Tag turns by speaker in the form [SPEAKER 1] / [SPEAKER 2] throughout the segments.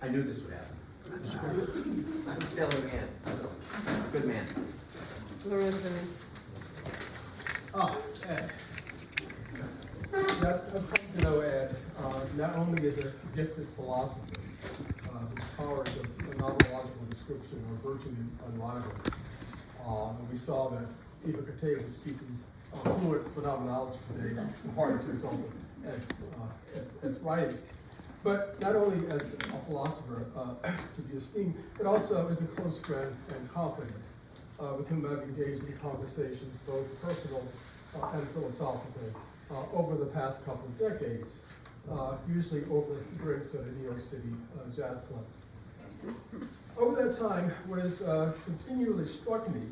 [SPEAKER 1] I knew this would happen. I'm telling man. Good man.
[SPEAKER 2] Lorenzo.
[SPEAKER 3] Ed. Yeah, I've come to know Ed not only as a gifted philosopher, whose powers of phenomenological description are virtually unrivaled. And we saw that Eva Kate was speaking fluent phenomenology today, in part as a result of Ed's writing. But not only as a philosopher to be esteemed, but also as a close friend and confidant, with whom I've engaged in conversations, both personal and philosophical, over the past couple of decades, usually over drinks at a New York City jazz club. Over that time, what has continually struck me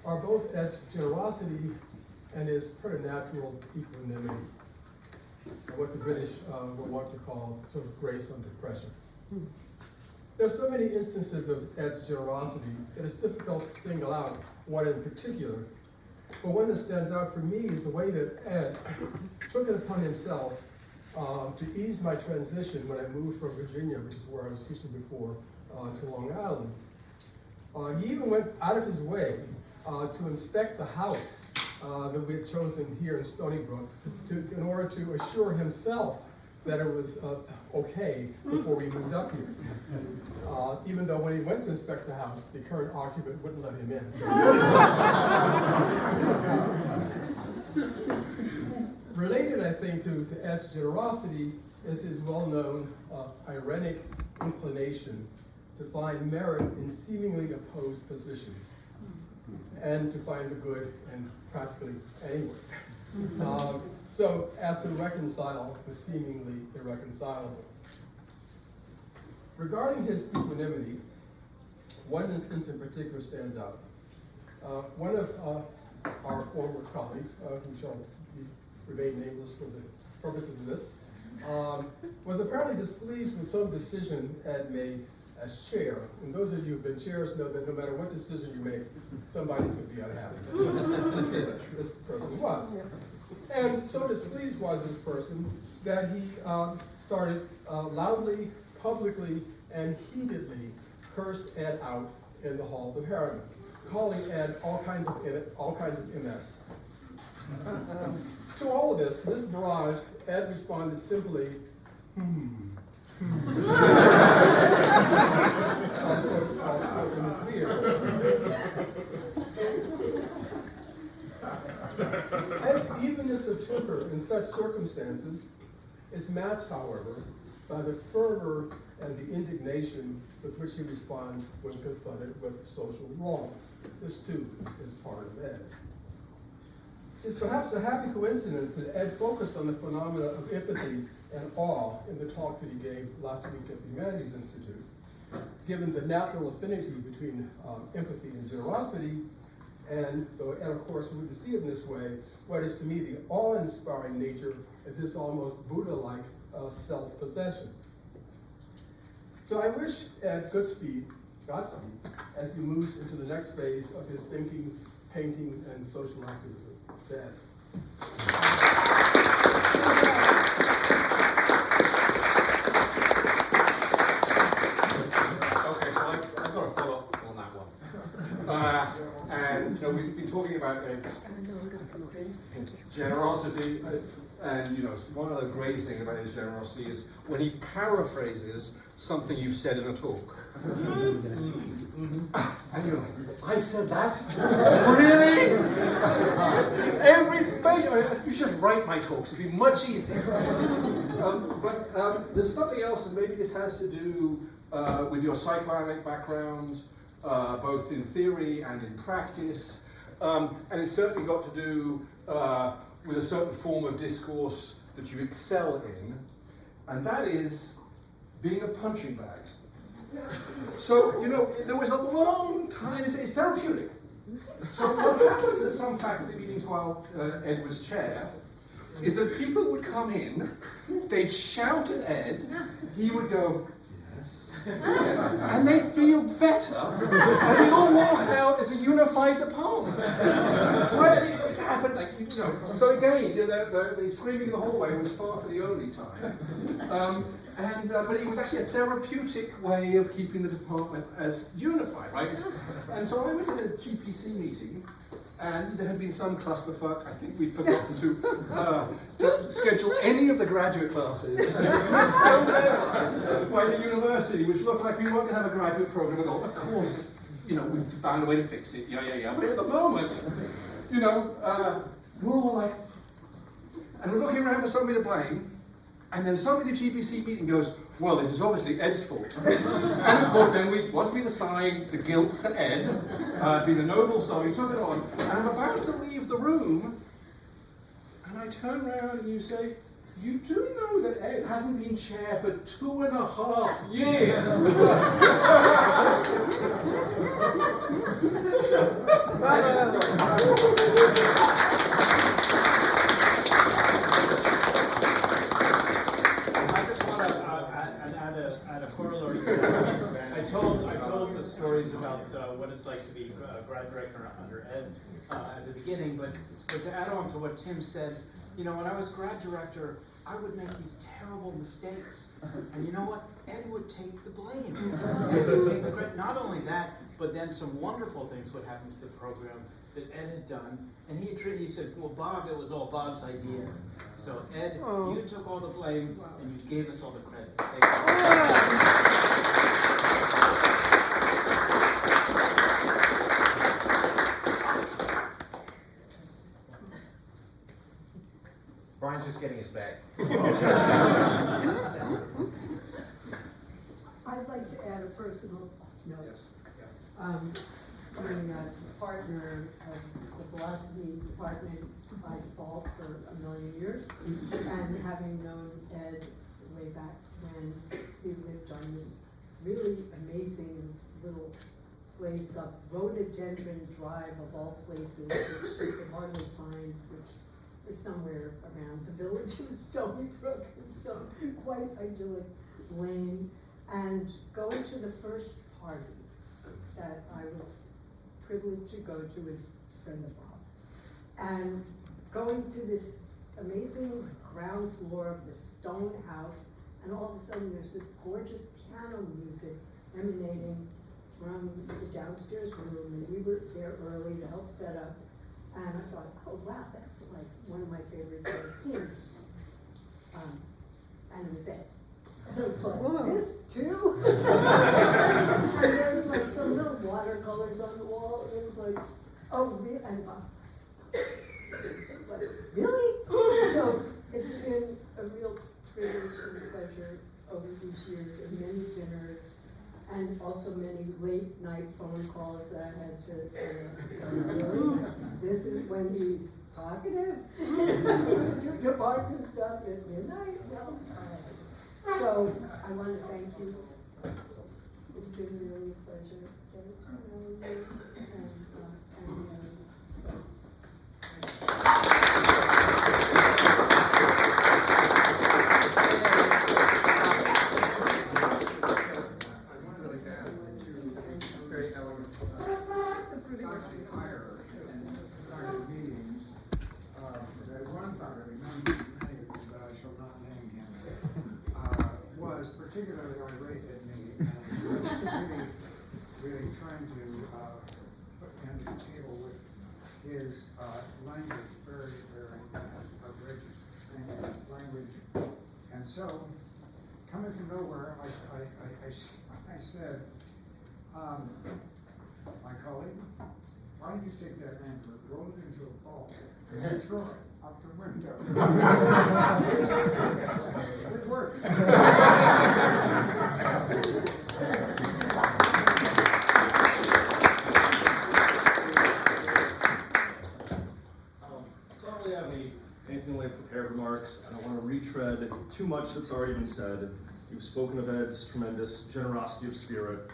[SPEAKER 3] are both Ed's generosity and his preternatural equanimity, what the British will want to call sort of grace under pressure. There are so many instances of Ed's generosity that it's difficult to single out one in particular, but one that stands out for me is the way that Ed took it upon himself to ease my transition when I moved from Virginia, which is where I was teaching before, to Long Island. He even went out of his way to inspect the house that we had chosen here in Stony Brook in order to assure himself that it was okay before we moved up here. Even though when he went to inspect the house, the current occupant wouldn't let him in. Related, I think, to Ed's generosity is his well-known ironic inclination to find merit in seemingly opposed positions and to find the good in practically anywhere. So as to reconcile the seemingly irreconcilable. Regarding his equanimity, one instance in particular stands out. One of our former colleagues, who shall remain nameless for the purposes of this, was apparently displeased with some decision Ed made as chair. And those of you who've been chairs know that no matter what decision you make, somebody's going to be unhappy. In this case, this person was. And so displeased was this person that he started loudly, publicly, and heatedly cursed Ed out in the halls of Harriman, calling Ed all kinds of MFs. To all of this barrage, Ed responded simply, I'll spoke in his beard. Ed's evenness of temper in such circumstances is matched, however, by the fervor and the indignation with which he responds when confronted with social wrongs. This, too, is part of Ed. It's perhaps a happy coincidence that Ed focused on the phenomena of empathy and awe in the talk that he gave last week at the Humanities Institute, given the natural affinity between empathy and generosity, and of course, we would see it in this way, what is to me the awe-inspiring nature of this almost Buddha-like self-possession. So I wish Ed Godspeed, as he moves into the next phase of his thinking, painting, and social activism. To Ed.
[SPEAKER 4] Okay, so I've got to follow up on that one. And we've been talking about generosity, and one of the greatest things about his generosity is when he paraphrases something you've said in a talk. And you're like, I said that? Really? You should just write my talks, it'd be much easier. But there's something else, and maybe this has to do with your psychoanalytic background, both in theory and in practice. And it's certainly got to do with a certain form of discourse that you excel in, and that is being a punching bag. So, there was a long time, it's therapeutic. So what happens at some faculty meetings while Ed was chair is that people would come in, they'd shout at Ed, he would go, yes, yes, and they'd feel better, and we'd all walk out as a unified department. Well, it happened, so again, the screaming in the hallway was far from the only time. And, but it was actually a therapeutic way of keeping the department as unified, right? And so I was in a GPC meeting, and there had been some clusterfuck. I think we'd forgotten to schedule any of the graduate classes. It was so bad by the university, which looked like we weren't going to have a graduate program at all. Of course, you know, we found a way to fix it. Yeah. But at the moment, you know, we're all like, and we're looking around for somebody to blame. And then somebody at the GPC meeting goes, well, this is obviously Ed's fault. And of course then once we'd assigned the guilt to Ed, being the noble soul, we took it on, and I'm about to leave the room, and I turn around and you say, you do know that Ed hasn't been chair for 2.5 years.
[SPEAKER 5] I told the stories about what it's like to be grad director under Ed at the beginning, but to add on to what Tim said, you know, when I was grad director, I would make these terrible mistakes, and you know what? Ed would take the blame. Ed would take the credit. Not only that, but then some wonderful things would happen to the program that Ed had done, and he said, well, Bob, it was all Bob's idea. So Ed, you took all the blame, and you gave us all the credit. Thank you.
[SPEAKER 1] Brian's just getting his back.
[SPEAKER 2] I'd like to add a personal note. Being a partner of the philosophy department by default for 1 million years, and having known Ed way back when he lived on this really amazing little place up Rhododendron Drive of all places, which you could hardly find, which is somewhere around the village of Stony Brook, and some quite idyllic lane, and going to the first party that I was privileged to go to as a friend of Bob's, and going to this amazing ground floor of the stone house, and all of a sudden there's this gorgeous piano music emanating from the downstairs room, and we were there early to help set up. And I thought, oh wow, that's like one of my favorite pianists. And it was Ed. And I was like, whoa, this too? And there's like some little watercolors on the wall. And it was like, oh really? And I was like, really? So it's been a real privilege and pleasure over these years, and many dinners, and also many late night phone calls that I had to, this is when he's talkative, to department stuff at midnight. Well, so I want to thank you. It's been really a pleasure getting to know you, and so.
[SPEAKER 6] Particularly irate at me, and was really trying to put him to the table with his language, very, very outrageous language. And so, coming from nowhere, I said, my colleague, why don't you take that anchor, roll it into a ball, and throw it out the window? It works.
[SPEAKER 7] So I don't really have anything like prepared remarks. I don't want to retread too much that's already been said. You've spoken of Ed's tremendous generosity of spirit,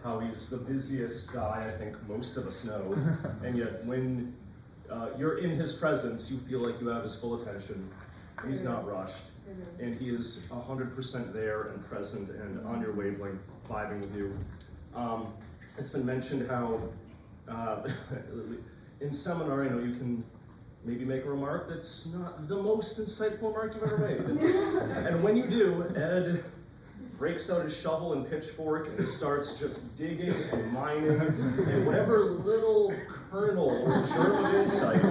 [SPEAKER 7] how he's the busiest guy I think most of us know, and yet when you're in his presence, you feel like you have his full attention. He's not rushed, and he is 100% there and present and on your wavelength, vibing with you. It's been mentioned how in seminar, you can maybe make a remark that's not the most insightful remark you've ever made. And when you do, Ed breaks out his shovel and pitchfork and starts just digging and mining, and whatever little kernel or germ of insight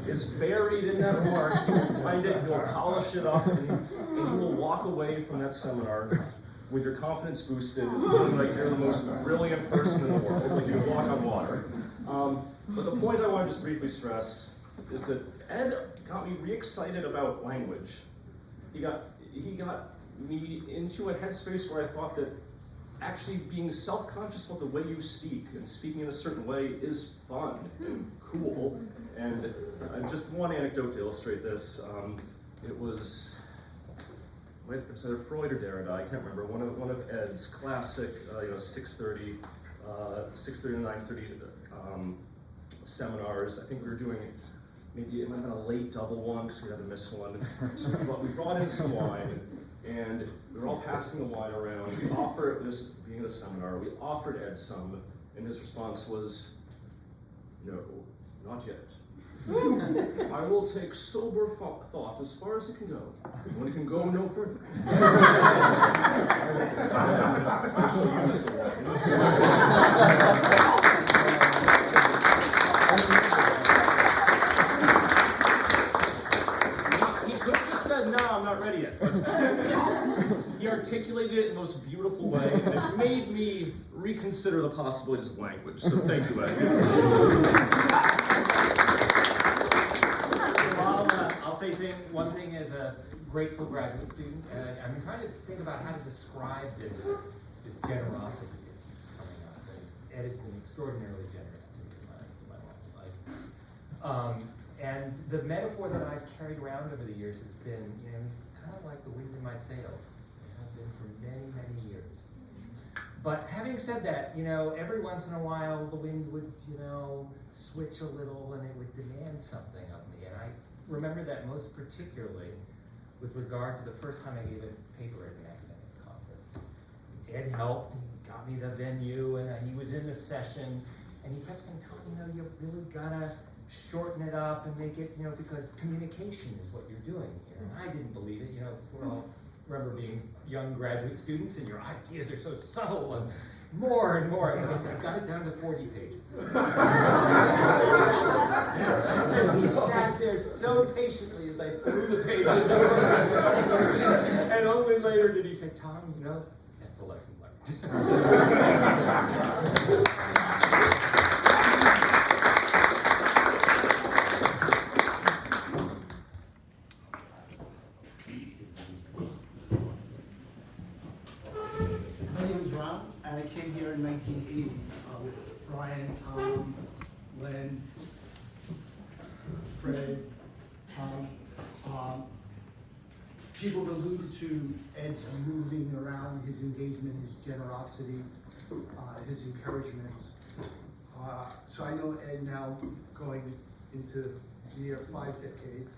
[SPEAKER 7] is buried in that remark, he will find it, he'll polish it up, and you will walk away from that seminar with your confidence boosted, feeling like you're the most brilliant person in the world, like you walk on water. But the point I want to just briefly stress is that Ed got me re-excited about language. He got me into a headspace where I thought that actually being self-conscious about the way you speak and speaking in a certain way is fun and cool. And just one anecdote to illustrate this. It was either Freud or Derrida, I can't remember, one of Ed's classic 6:30 to 9:30 seminars. I think we were doing, maybe it might have been a late double one because we had to miss one. So we brought in some wine, and we were all passing the wine around. We offered, this is the beginning of the seminar, we offered Ed some, and his response was, no, not yet. I will take sober thought as far as it can go, when it can go no further. I shall use the wine. I'm not ready yet. He articulated it in the most beautiful way, and it made me reconsider the possibilities of language. So thank you, Ed.
[SPEAKER 1] I'll say one thing as a grateful graduate student. I've been trying to think about how to describe this generosity that's coming up. And Ed has been extraordinarily generous to me in my long life. And the metaphor that I've carried around over the years has been, he's kind of like the wind in my sails. They have been for many, many years. But having said that, every once in a while the wind would, switch a little and it would demand something of me. And I remember that most particularly with regard to the first time I gave a paper at an academic conference. Ed helped, he got me the venue, and he was in the session, and he kept saying, Tom, you really gotta shorten it up and make it, because communication is what you're doing here. And I didn't believe it, we're all, remember being young graduate students and your ideas are so subtle and more and more. And so I said, I got it down to 40 pages. And he sat there so patiently as I threw the pages over. And only later did he say, Tom, that's the lesson learned.
[SPEAKER 8] In 1980 with Brian, Tom, Len, Fred, Tom. People allude to Ed's moving around, his engagement, his generosity, his encouragements. So I know Ed now going into near 5 decades,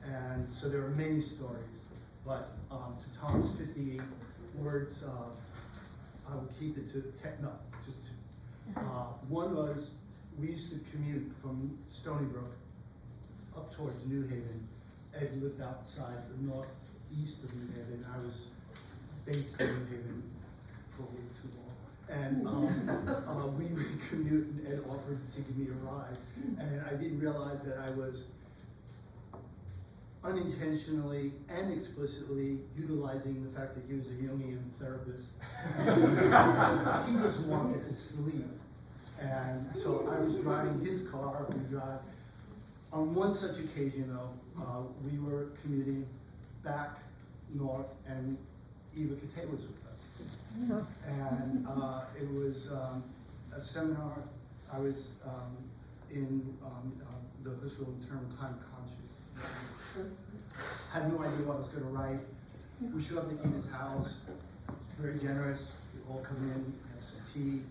[SPEAKER 8] and so there are many stories. But to Tom's 58 words, I would keep it to just two. One was, we used to commute from Stony Brook up towards New Haven. Ed lived outside the northeast of New Haven. I was based in New Haven for way too long. And we would commute, and Ed offered to give me a ride. And I didn't realize that I was unintentionally and explicitly utilizing the fact that he was a Jungian therapist. He just wanted to sleep. And so I was driving his car, we drive. On one such occasion though, we were commuting back north, and Eva Kate was with us. And it was a seminar. I was in the Husserl term time conscious. Had no idea what I was going to write. We showed up at Eva's house, very generous. We all come in, have some tea,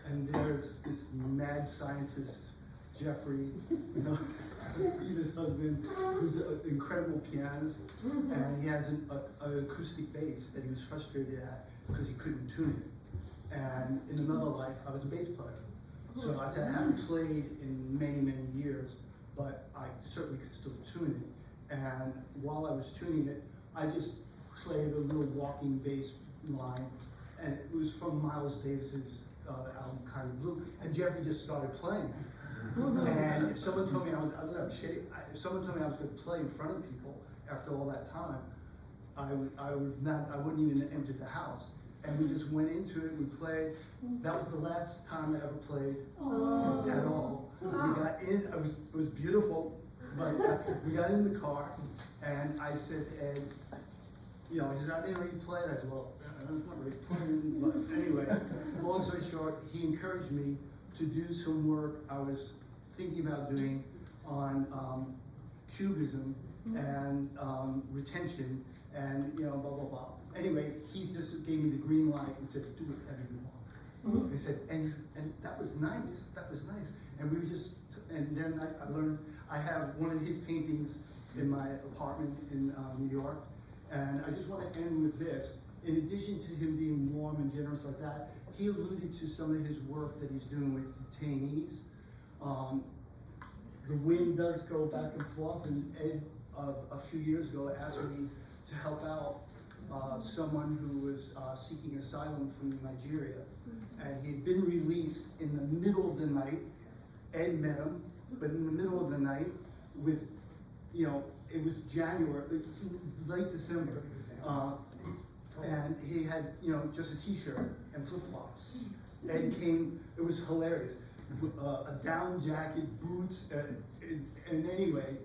[SPEAKER 8] and there's this mad scientist, Jeffrey, Eva's husband, who's an incredible pianist, and he has an acoustic bass that he was frustrated at because he couldn't tune it. And in another life, I was a bass player. So I said I haven't played in many, many years, but I certainly could still tune it. And while I was tuning it, I just played a little walking bass line, and it was from Miles Davis's album Kind of Blue, and Jeffrey just started playing. And if someone told me if someone told me I was going to play in front of people after all that time, I wouldn't even enter the house. And we just went into it, we played. That was the last time I ever played at all. We got in, it was beautiful, but we got in the car, and I said to Ed, he said, I didn't know you played. I said, well, I'm not really playing, but anyway, long story short, he encouraged me to do some work I was thinking about doing on cubism and retention and blah, blah, blah. Anyway, he just gave me the green light and said, do whatever you want. He said, and that was nice, And we were and then I learned, I have one of his paintings in my apartment in New York, and I just want to end with this. In addition to him being warm and generous like that, he alluded to some of his work that he's doing with detainees. The wind does go back and forth, and Ed, a few years ago, asked me to help out someone who was seeking asylum from Nigeria. And he'd been released in the middle of the night. Ed met him, but in the middle of the night with, it was January, late December, and he had, just a t-shirt and flip-flops. Ed came, it was hilarious. A down jacket, boots, and anyway,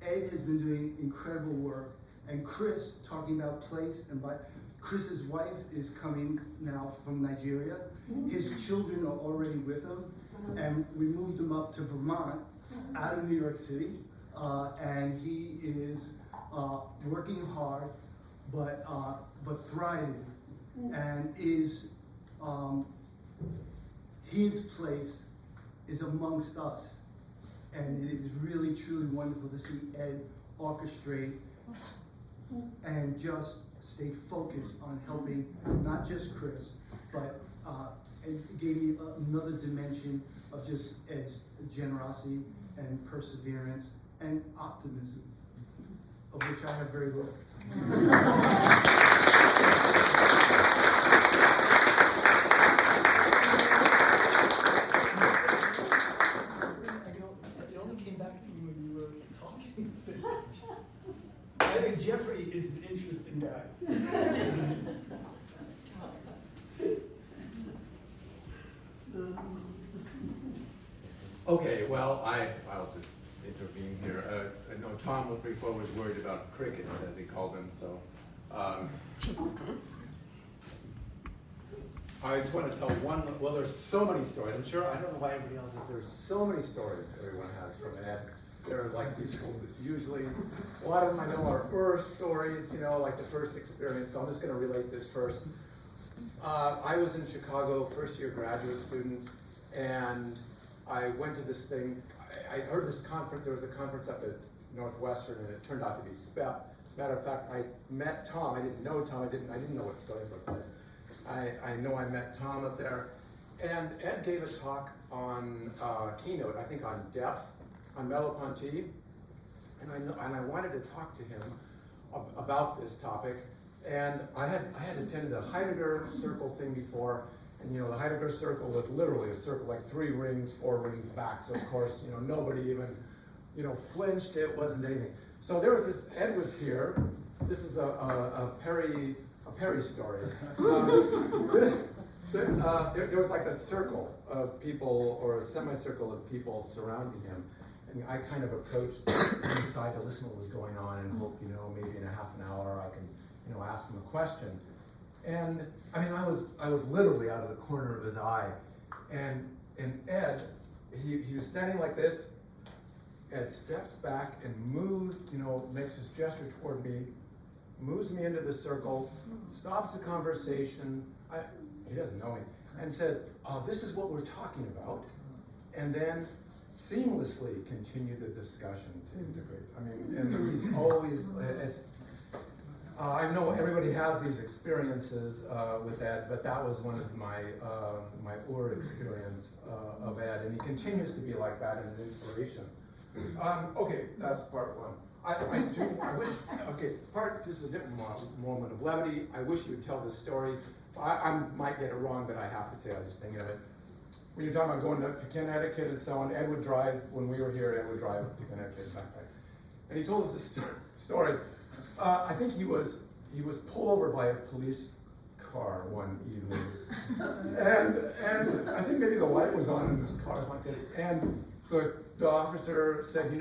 [SPEAKER 8] Ed has been doing incredible work. And Chris, talking about place and Chris's wife is coming now from Nigeria. His children are already with him, and we moved him up to Vermont, out of New York City, and he is working hard, but thriving, and is his place is amongst us, and it is really truly wonderful to see Ed orchestrate and just stay focused on helping not just Chris, but it gave me another dimension of just Ed's generosity and perseverance and optimism, of which I have very little. I only came back to you when you were talking. I think Jeffrey is an interesting guy.
[SPEAKER 9] Okay, well, I'll just intervene here. I know Tom before was worried about crickets, as he called them, so I just want to tell one. Well, there's so many stories. I'm sure, I don't know why everybody else, but there's so many stories everyone has from Ed. They're like these, usually, a lot of them I know are stories, like the first experience, so I'm just going to relate this first. I was in Chicago, first year graduate student, and I went to this thing. I heard this conference, there was a conference up at Northwestern, and it turned out to be SPEP. As a matter of fact, I met Tom. I didn't know Tom. I didn't know what Stony Brook was. I know I met Tom up there, and Ed gave a talk on keynote, I think on depth, on Merleau-Ponty, and I wanted to talk to him about this topic. And I had attended a Heidegger circle thing before, and the Heidegger circle was literally a circle, like 3 rings, 4 rings back. So of course, nobody even, flinched. It wasn't anything. So there was this. Ed was here. This is a Perry story. There was like a circle of people, or a semicircle of people surrounding him. And I kind of approached inside to listen to what was going on and hope, maybe in a half an hour I can, ask him a question. And I mean, I was literally out of the corner of his eye. And Ed, he was standing like this. Ed steps back and moves, makes his gesture toward me, moves me into the circle, stops the conversation. He doesn't know me, and says, this is what we're talking about. And then seamlessly continue the discussion to integrate. I mean, and he's always, I know everybody has these experiences with Ed, but that was one of my experience of Ed, and he continues to be like that and an inspiration. Okay, that's part one. I wish, this is a different moment of levity. I wish you would tell this story. I might get it wrong, but I have to say, I was just thinking of it. When you're talking about going to Connecticut and so on, Ed would drive, when we were here, Ed would drive to Connecticut and back. And he told us this story. I think he was pulled over by a police car one evening. and I think maybe the light was on in this car, like this. And the officer said, you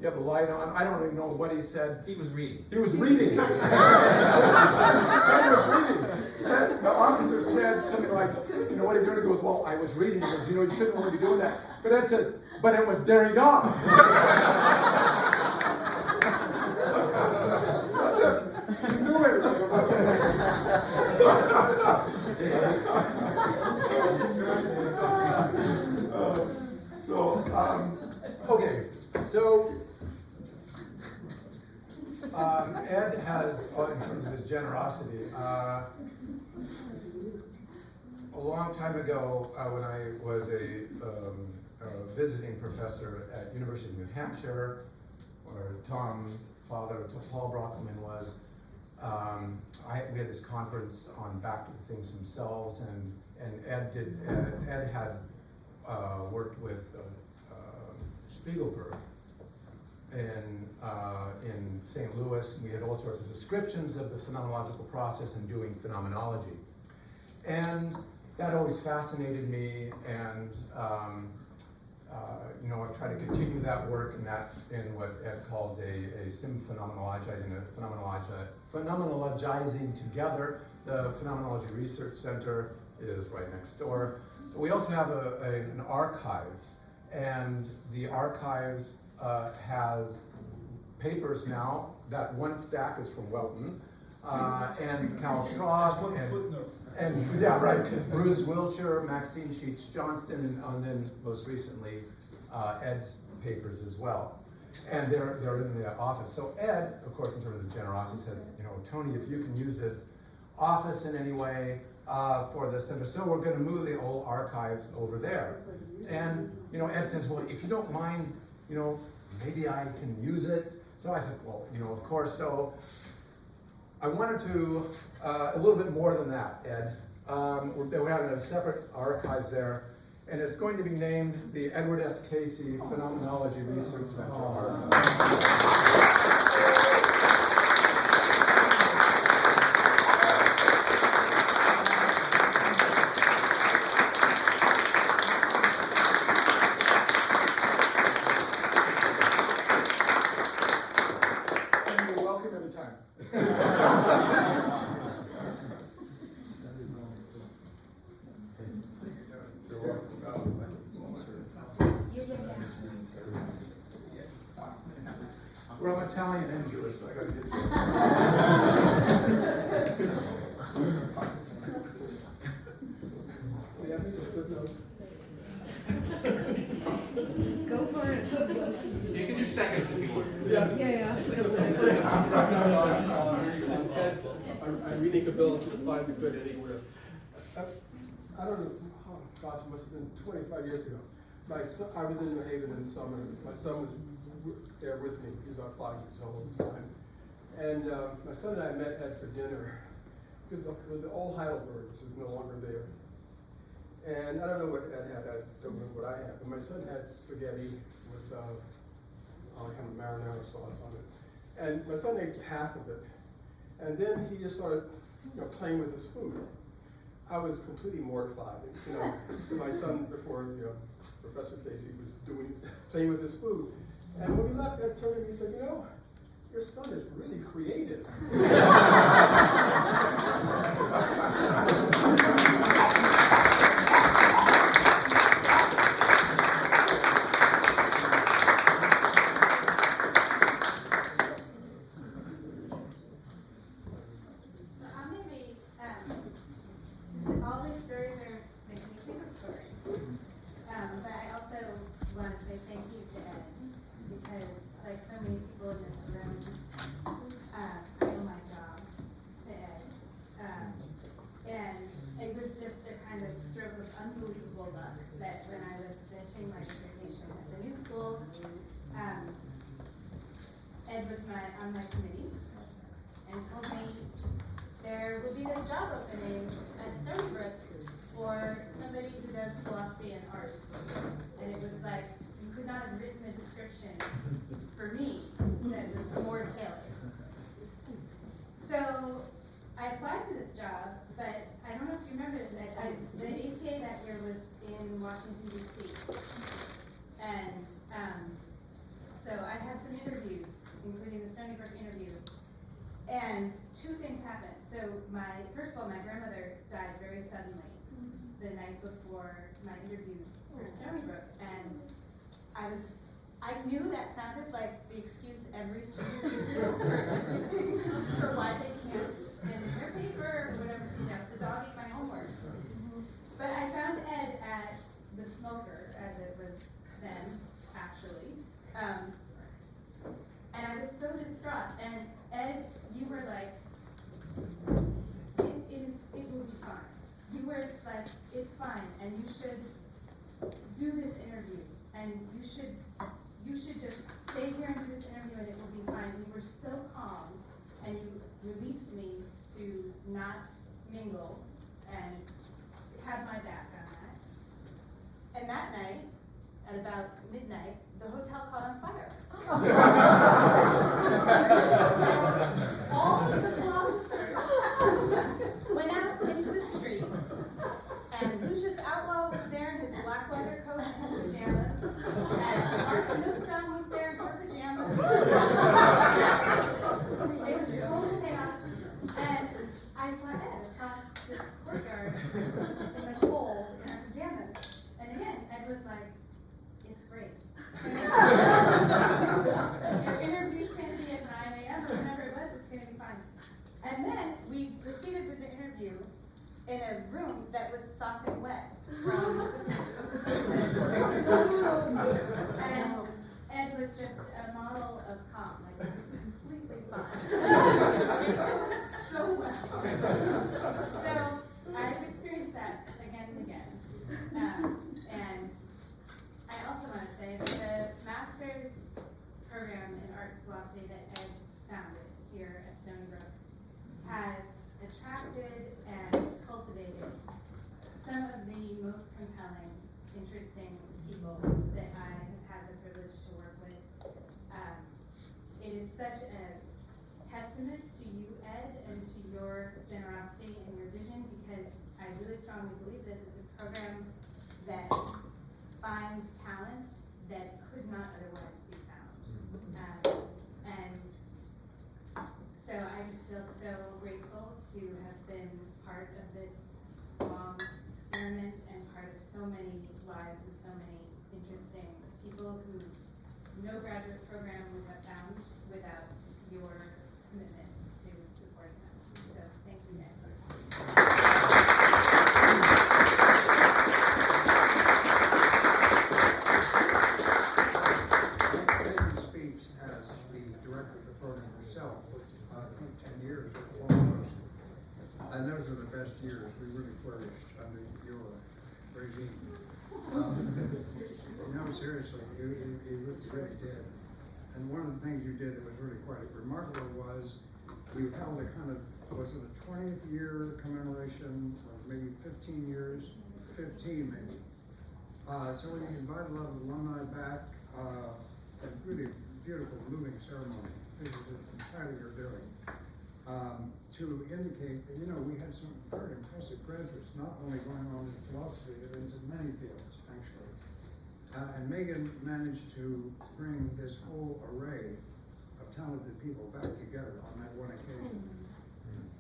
[SPEAKER 9] have the light on. I don't even know what he said.
[SPEAKER 1] He was reading.
[SPEAKER 9] He was reading. He was reading. And the officer said something like, what are you doing? He goes, well, I was reading. He goes, you shouldn't really be doing that. But Ed says, but it was Derrida. You knew everything about okay, so Ed has, in terms of his generosity, a long time ago when I was a visiting professor at University of New Hampshire, where Tom's father, Paul Brockman, was, we had this conference on back to the things themselves, and Ed had worked with Spiegelberg in St. Louis. We had all sorts of descriptions of the phenomenological process and doing phenomenology. And that always fascinated me, and I've tried to continue that work in what Ed calls a phenomenologizing together. The Phenomenology Research Center is right next door. We also have an archives, and the archives has papers now. That one stack is from Welton, and Cal Schraub, and yeah, right, Bruce Wilshire, Maxine Sheets Johnston, and then most recently Ed's papers as well. And they're in the office. So Ed, of course, in terms of generosity, says, Tony, if you can use this office in any way for the center, so we're going to move the old archives over there. And Ed says, well, if you don't mind, maybe I can use it. So I said, well, of course. So I wanted to a little bit more than that, Ed. We're having a separate archives there, and it's going to be named the Edward S. Casey Phenomenology Research Center Archive. And you're welcome anytime. Well, I'm Italian and Jewish, so I gotta get
[SPEAKER 10] Go for it.
[SPEAKER 5] You can do seconds if you want.
[SPEAKER 10] Yeah.
[SPEAKER 3] Our unique ability to find the good anywhere. I don't know, gosh, it must have been 25 years ago. My son, I was in New Haven in the summer. My son was there with me. He was about 5 years old at the time. And my son and I met Ed for dinner. It was the old Heidelberg, which is no longer there. And I don't know what Ed had, I don't remember what I had, but my son had spaghetti with kind of marinara sauce on it. And my son ate half of it. And then he just started playing with his food. I was completely mortified. My son, before Professor Casey was playing with his food. And when we left, Ed turned to me and said, your son is really creative.
[SPEAKER 10] All these stories are making me think of stories. But I also want to say thank you to Ed, because like so many people in this room, I owe my job to Ed. And it was just a kind of stroke of unbelievable luck that when I was finishing my dissertation at the new school, Ed was on my committee and told me there would be this job opening Washington DC. And so I had some interviews, including the Stony Brook interview. And two things happened. So first of all, my grandmother died very suddenly the night before my interview for Stony Brook. And I knew that sounded like the excuse every student uses for why they can't finish their paper or whatever, the dog ate my homework. But I found Ed at the Smoker, as it was then, actually. And I was so distraught. And Ed, you were like, it will be fine. You were like, it's fine, and you should do this interview, and you should just stay here and do this interview, and it will be fine. You were so calm, and you released me to not mingle and have my back on that. And that night, at about midnight, the hotel caught on fire. All of the philosophers went out into the street, and Lucius Outlaw was there in his black leather coat and his pajamas, and Martha Nussbaum was there in her pajamas. It was total chaos, and I saw Ed across this courtyard in the cold in her pajamas, and again, Ed was like, it's great. Your interview's going to be at 9 a.m. or whenever it was, it's going to be fine. And then we proceeded with the interview in a room that was sopping wet from and Ed was just a model of calm, like this is completely fine. So well. So I've experienced that again and again. And I also want to say that the master's program in art philosophy that Ed founded here at Stony Brook has attracted and cultivated some of the most compelling, interesting people that I have had the privilege to work with. It is such a testament to you, Ed, and to your generosity and your vision, because I really strongly believe this. It's a program that finds talent that could not otherwise be found. And so I just feel so grateful to have been part of this long experiment and part of so many lives of so many interesting people who no graduate program would have found without your commitment to support them. So thank you, Ed.
[SPEAKER 6] Megan speaks as the director of the program herself, I think 10 years almost. And those are the best years. We really flourished under your regime. No, seriously, you really did. And one of the things you did that was really quite remarkable was you held a kind of, was it a 20th year commemoration, or maybe 15 years? 15 maybe. So we invited a lot of alumni back, a really beautiful, moving ceremony. This is entirely your doing. To indicate that, we had some very impressive graduates, not only going on in philosophy, but into many fields, actually. And Megan managed to bring this whole array of talented people back together on that one occasion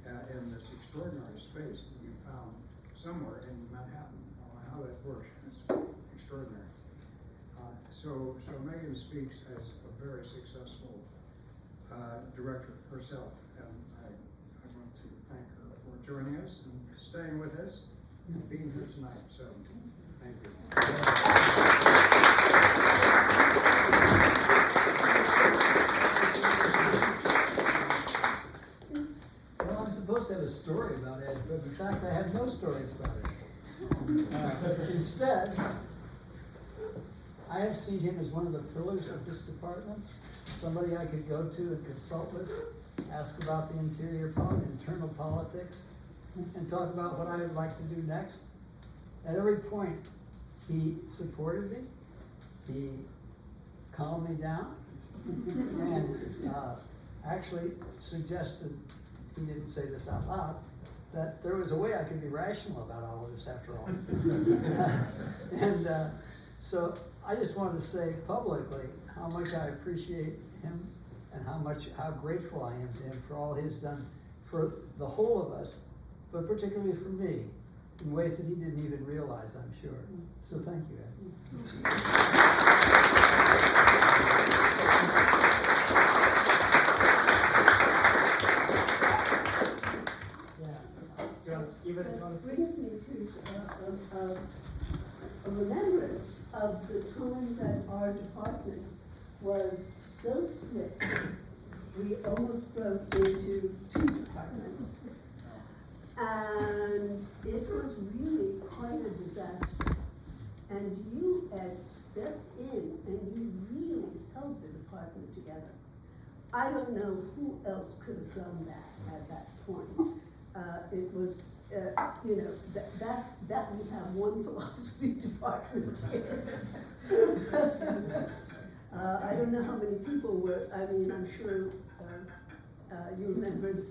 [SPEAKER 6] in this extraordinary space that you found somewhere in Manhattan. I don't know how that works. It's extraordinary. So Megan speaks as a very successful director herself, and I want to thank her for joining us and staying with us and being here tonight. So thank you.
[SPEAKER 11] Well, I'm supposed to have a story about Ed, but in fact I have no stories about it. Instead, I have seen him as one of the pillars of this department, somebody I could go to and consult with, ask about the internal politics, and talk about what I would like to do next. At every point, he supported me, he calmed me down, and actually suggested, he didn't say this out loud, that there was a way I could be rational about all of this after all. And so I just wanted to say publicly how much I appreciate him and how grateful I am to him for all he's done for the whole of us, but particularly for me, in ways that he didn't even realize, I'm sure. So thank you, Ed.
[SPEAKER 12] Brings me to a remembrance of the time that our department was so split, we almost broke into 2 departments. And it was really quite a disaster. And you, Ed, stepped in and you really held the department together. I don't know who else could have done that at that point. It was, you know, that we have one philosophy department here. I don't know how many people were, I mean, I'm sure you remember,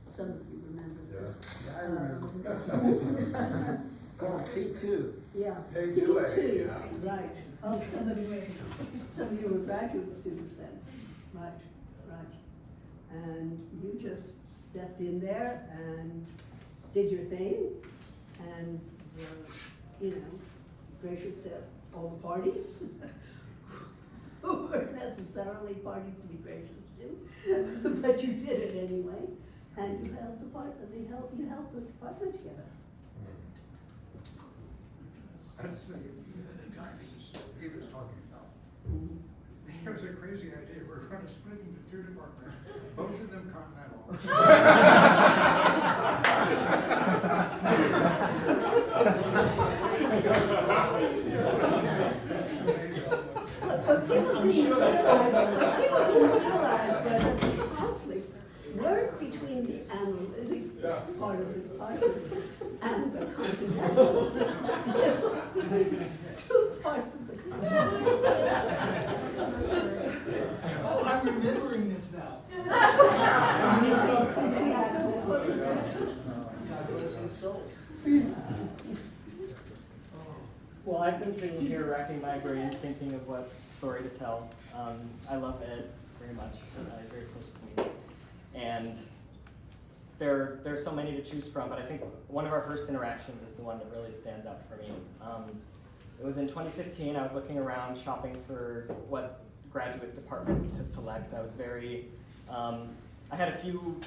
[SPEAKER 12] some of you remember this.
[SPEAKER 6] Yeah, I remember.
[SPEAKER 11] P2.
[SPEAKER 12] Yeah,
[SPEAKER 9] P2A,
[SPEAKER 12] P2,
[SPEAKER 9] yeah.
[SPEAKER 12] right. Oh, some of you were graduate students then, right. And you just stepped in there and did your thing and were, you know, gracious to all the parties who weren't necessarily parties to be gracious to, but you did it anyway, and you held the department together.
[SPEAKER 6] That's the guy he was talking about. It was a crazy idea. We're going to split into 2 departments, both of them continental.
[SPEAKER 12] I'm sure people didn't realize that the conflicts weren't between the analytic part of the department and the continental. There was 2 parts of the continental.
[SPEAKER 8] Oh, I'm remembering this now. God bless his soul.
[SPEAKER 13] Well, I've been sitting here racking my brain thinking of what story to tell. I love Ed very much, very close to me. And there's so many to choose from, but I think one of our first interactions is the one that really stands out for me. It was in 2015, I was looking around shopping for what graduate department to select. I was I had a few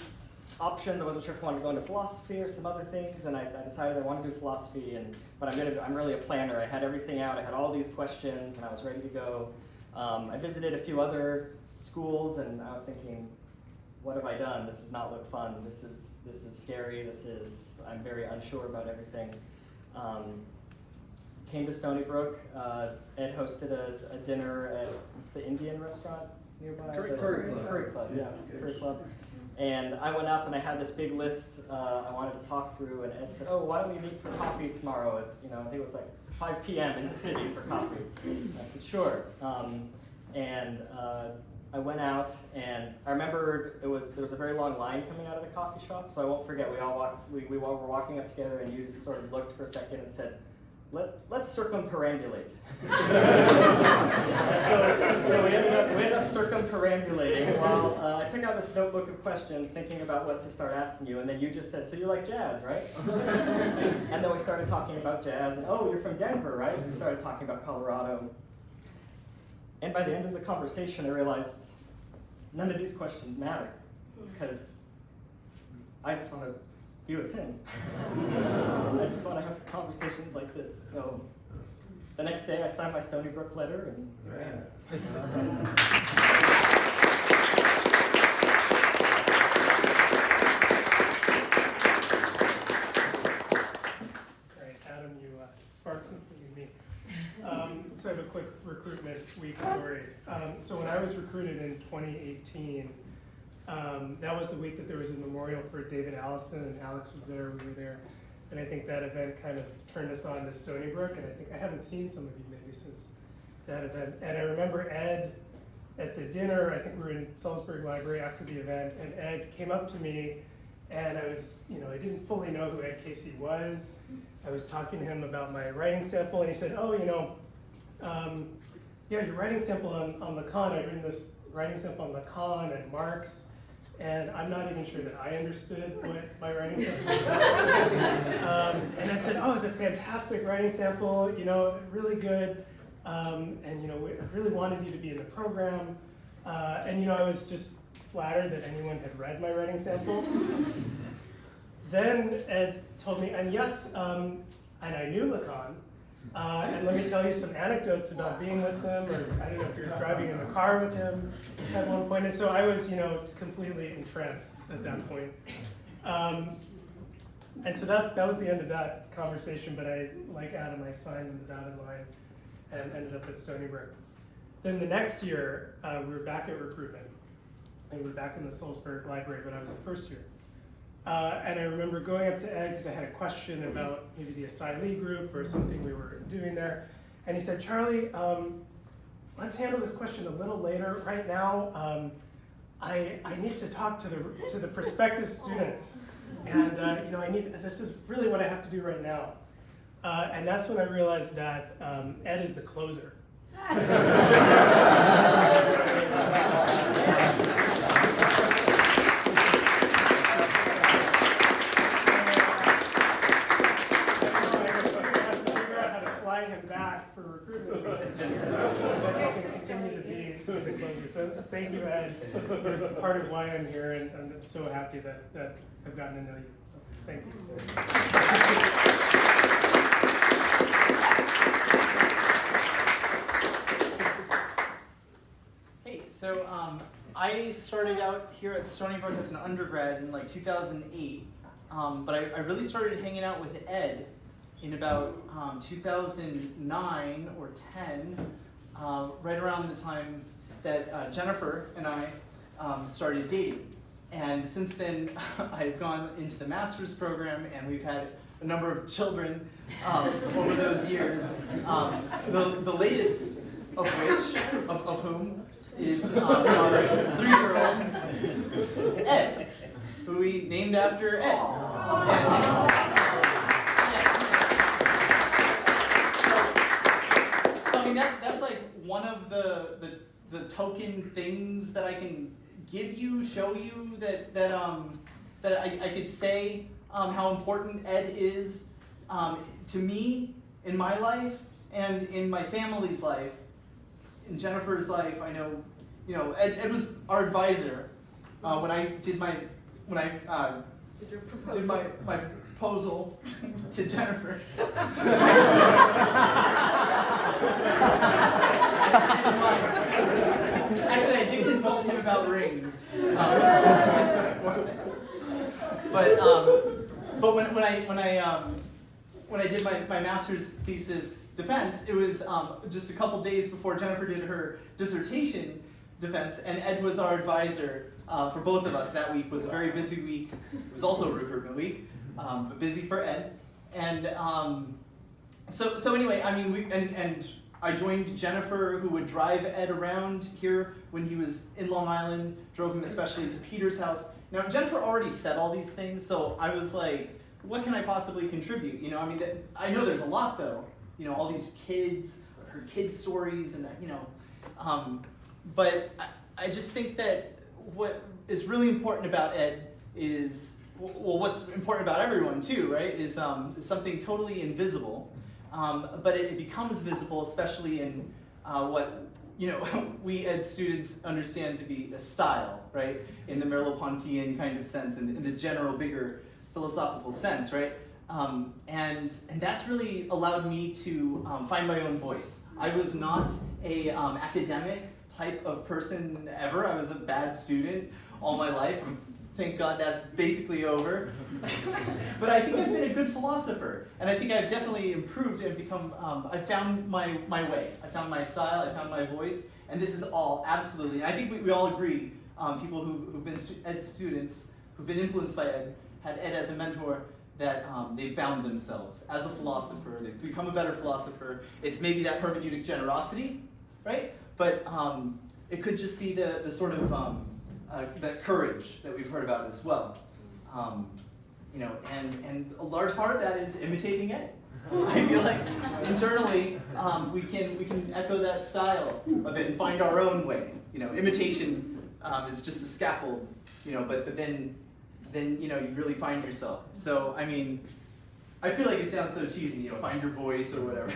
[SPEAKER 13] options. I wasn't sure if I wanted to go into philosophy or some other things, and I decided I wanted to do philosophy, but I'm really a planner. I had everything out, I had all these questions, and I was ready to go. I visited a few other schools, and I was thinking, what have I done? This does not look fun. This is scary. I'm very unsure about everything. Came to Stony Brook. Ed hosted a dinner at, what's the Indian restaurant nearby? Curry Club, yeah, Curry Club. And I went up and I had this big list I wanted to talk through, and Ed said, oh, why don't we meet for coffee tomorrow at, I think it was like 5 p.m. in the city for coffee. And I said, sure. I went out, and I remember there was a very long line coming out of the coffee shop, so I won't forget, we were walking up together, and you just sort of looked for a second and said, let's circumperambulate. so we ended up circumperambulating while I took out this notebook of questions thinking about what to start asking you, and then you just said, so you like jazz, right? And then we started talking about jazz, and oh, you're from Denver, right? We started talking about Colorado. And by the end of the conversation, I realized none of these questions matter, because I just want to be with him. I just want to have conversations like this. So the next day, I signed my Stony Brook letter, and here I am.
[SPEAKER 14] Great, Adam, you sparked something in me. So I have a quick recruitment week story. So when I was recruited in 2018, that was the week that there was a memorial for David Allison, and Alex was there, we were there. And I think that event kind of turned us on to Stony Brook, and I think I haven't seen some of you maybe since that event. And I remember Ed at the dinner, I think we were in Solzberg Library after the event, and Ed came up to me and I was, I didn't fully know who Ed Casey was. I was talking to him about my writing sample, and he said, oh, yeah, your writing sample on Lacan, I've written this writing sample on Lacan and Marx, and I'm not even sure that I understood what my writing sample was. And Ed said, oh, it's a fantastic writing sample, really good, and I really wanted you to be in the program. And I was just flattered that anyone had read my writing sample. Then Ed told me, and yes, and I knew Lacan, and let me tell you some anecdotes about being with him, or I don't know if you're driving in the car with him at one point. And so I was, completely entranced at that point. And so that was the end of that conversation, but like Adam, I signed on the dotted line and ended up at Stony Brook. Then the next year, we were back at recruitment, and we were back in the Solzberg library, but I was a first year. And I remember going up to Ed because I had a question about maybe the asylee group or something we were doing there. And he said, Charlie, let's handle this question a little later. Right now, I need to talk to the prospective students. And this is really what I have to do right now. And that's when I realized that Ed is the closer. Thank you, Ed. You're part of why I'm here, and I'm so happy that I've gotten to know you. So thank you.
[SPEAKER 13] Hey, so I started out here at Stony Brook as an undergrad in like 2008, but I really started hanging out with Ed in about 2009 or 10, right around the time that Jennifer and I started dating. And since then, I've gone into the master's program, and we've had a number of children over those years. The latest of which, of whom, is our 3-year-old Ed, who we named after Ed. That's like one of the token things that I can give you, show you that I could say how important Ed is to me in my life and in my family's life, in Jennifer's life. I know, Ed was our advisor when I did my proposal to Jennifer. Actually, I did consult him about rings. But when I did my master's thesis defense, it was just a couple days before Jennifer did her dissertation defense, and Ed was our advisor for both of us. That week was a very busy week. It was also a recruitment week, but busy for Ed. And so anyway, I mean, and I joined Jennifer, who would drive Ed around here when he was in Long Island, drove him especially to Peter's house. Now, Jennifer already said all these things, so I was like, what can I possibly contribute? I know there's a lot, though. All these kids, her kids' stories, and but I just think that what is really important about Ed is, well, what's important about everyone too, right, is something totally invisible. But it becomes visible, especially in what we Ed students understand to be a style, right? In the Merleau-Pontian kind of sense, and in the general, bigger philosophical sense, right? And that's really allowed me to find my own voice. I was not a academic type of person ever. I was a bad student all my life. Thank God that's basically over. But I think I've been a good philosopher, and I think I've definitely improved and become, I found my way. I found my style, I found my voice, and this is all absolutely, and I think we all agree, people who've been Ed students, who've been influenced by Ed, had Ed as a mentor, that they found themselves as a philosopher. They've become a better philosopher. It's maybe that hermeneutic generosity, right? But it could just be the sort of that courage that we've heard about as well. You know, and a large part of that is imitating Ed. I feel like internally we can echo that style a bit and find our own way. You know, imitation is just a scaffold. You know, but then you know you really find yourself. So I mean, I feel like it sounds so cheesy. You know, find your voice or whatever.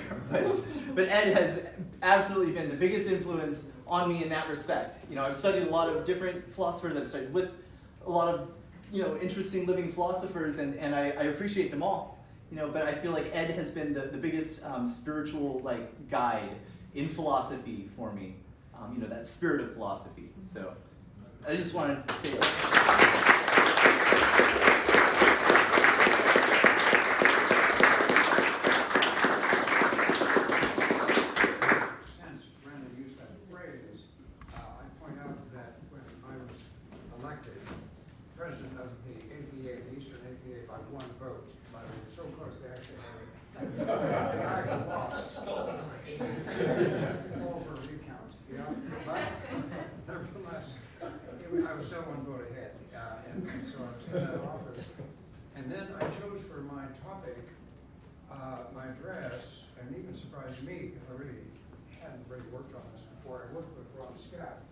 [SPEAKER 13] But Ed has absolutely been the biggest influence on me in that respect. You know, I've studied a lot of different philosophers. I've studied with a lot of interesting living philosophers, and I appreciate them all. You know, but I feel like Ed has been the biggest spiritual guide in philosophy for me. You know, that spirit of philosophy. So I just wanted to say that.
[SPEAKER 6] President of the APA, the Eastern APA, by one vote, but it was so close they actually had the guy lost. Call for a recount, but nevertheless, I was still one vote ahead, and so I was in that office. And then I chose for my topic, my address, and it even surprised me, because I really hadn't really worked on this before. I worked with Ron Scott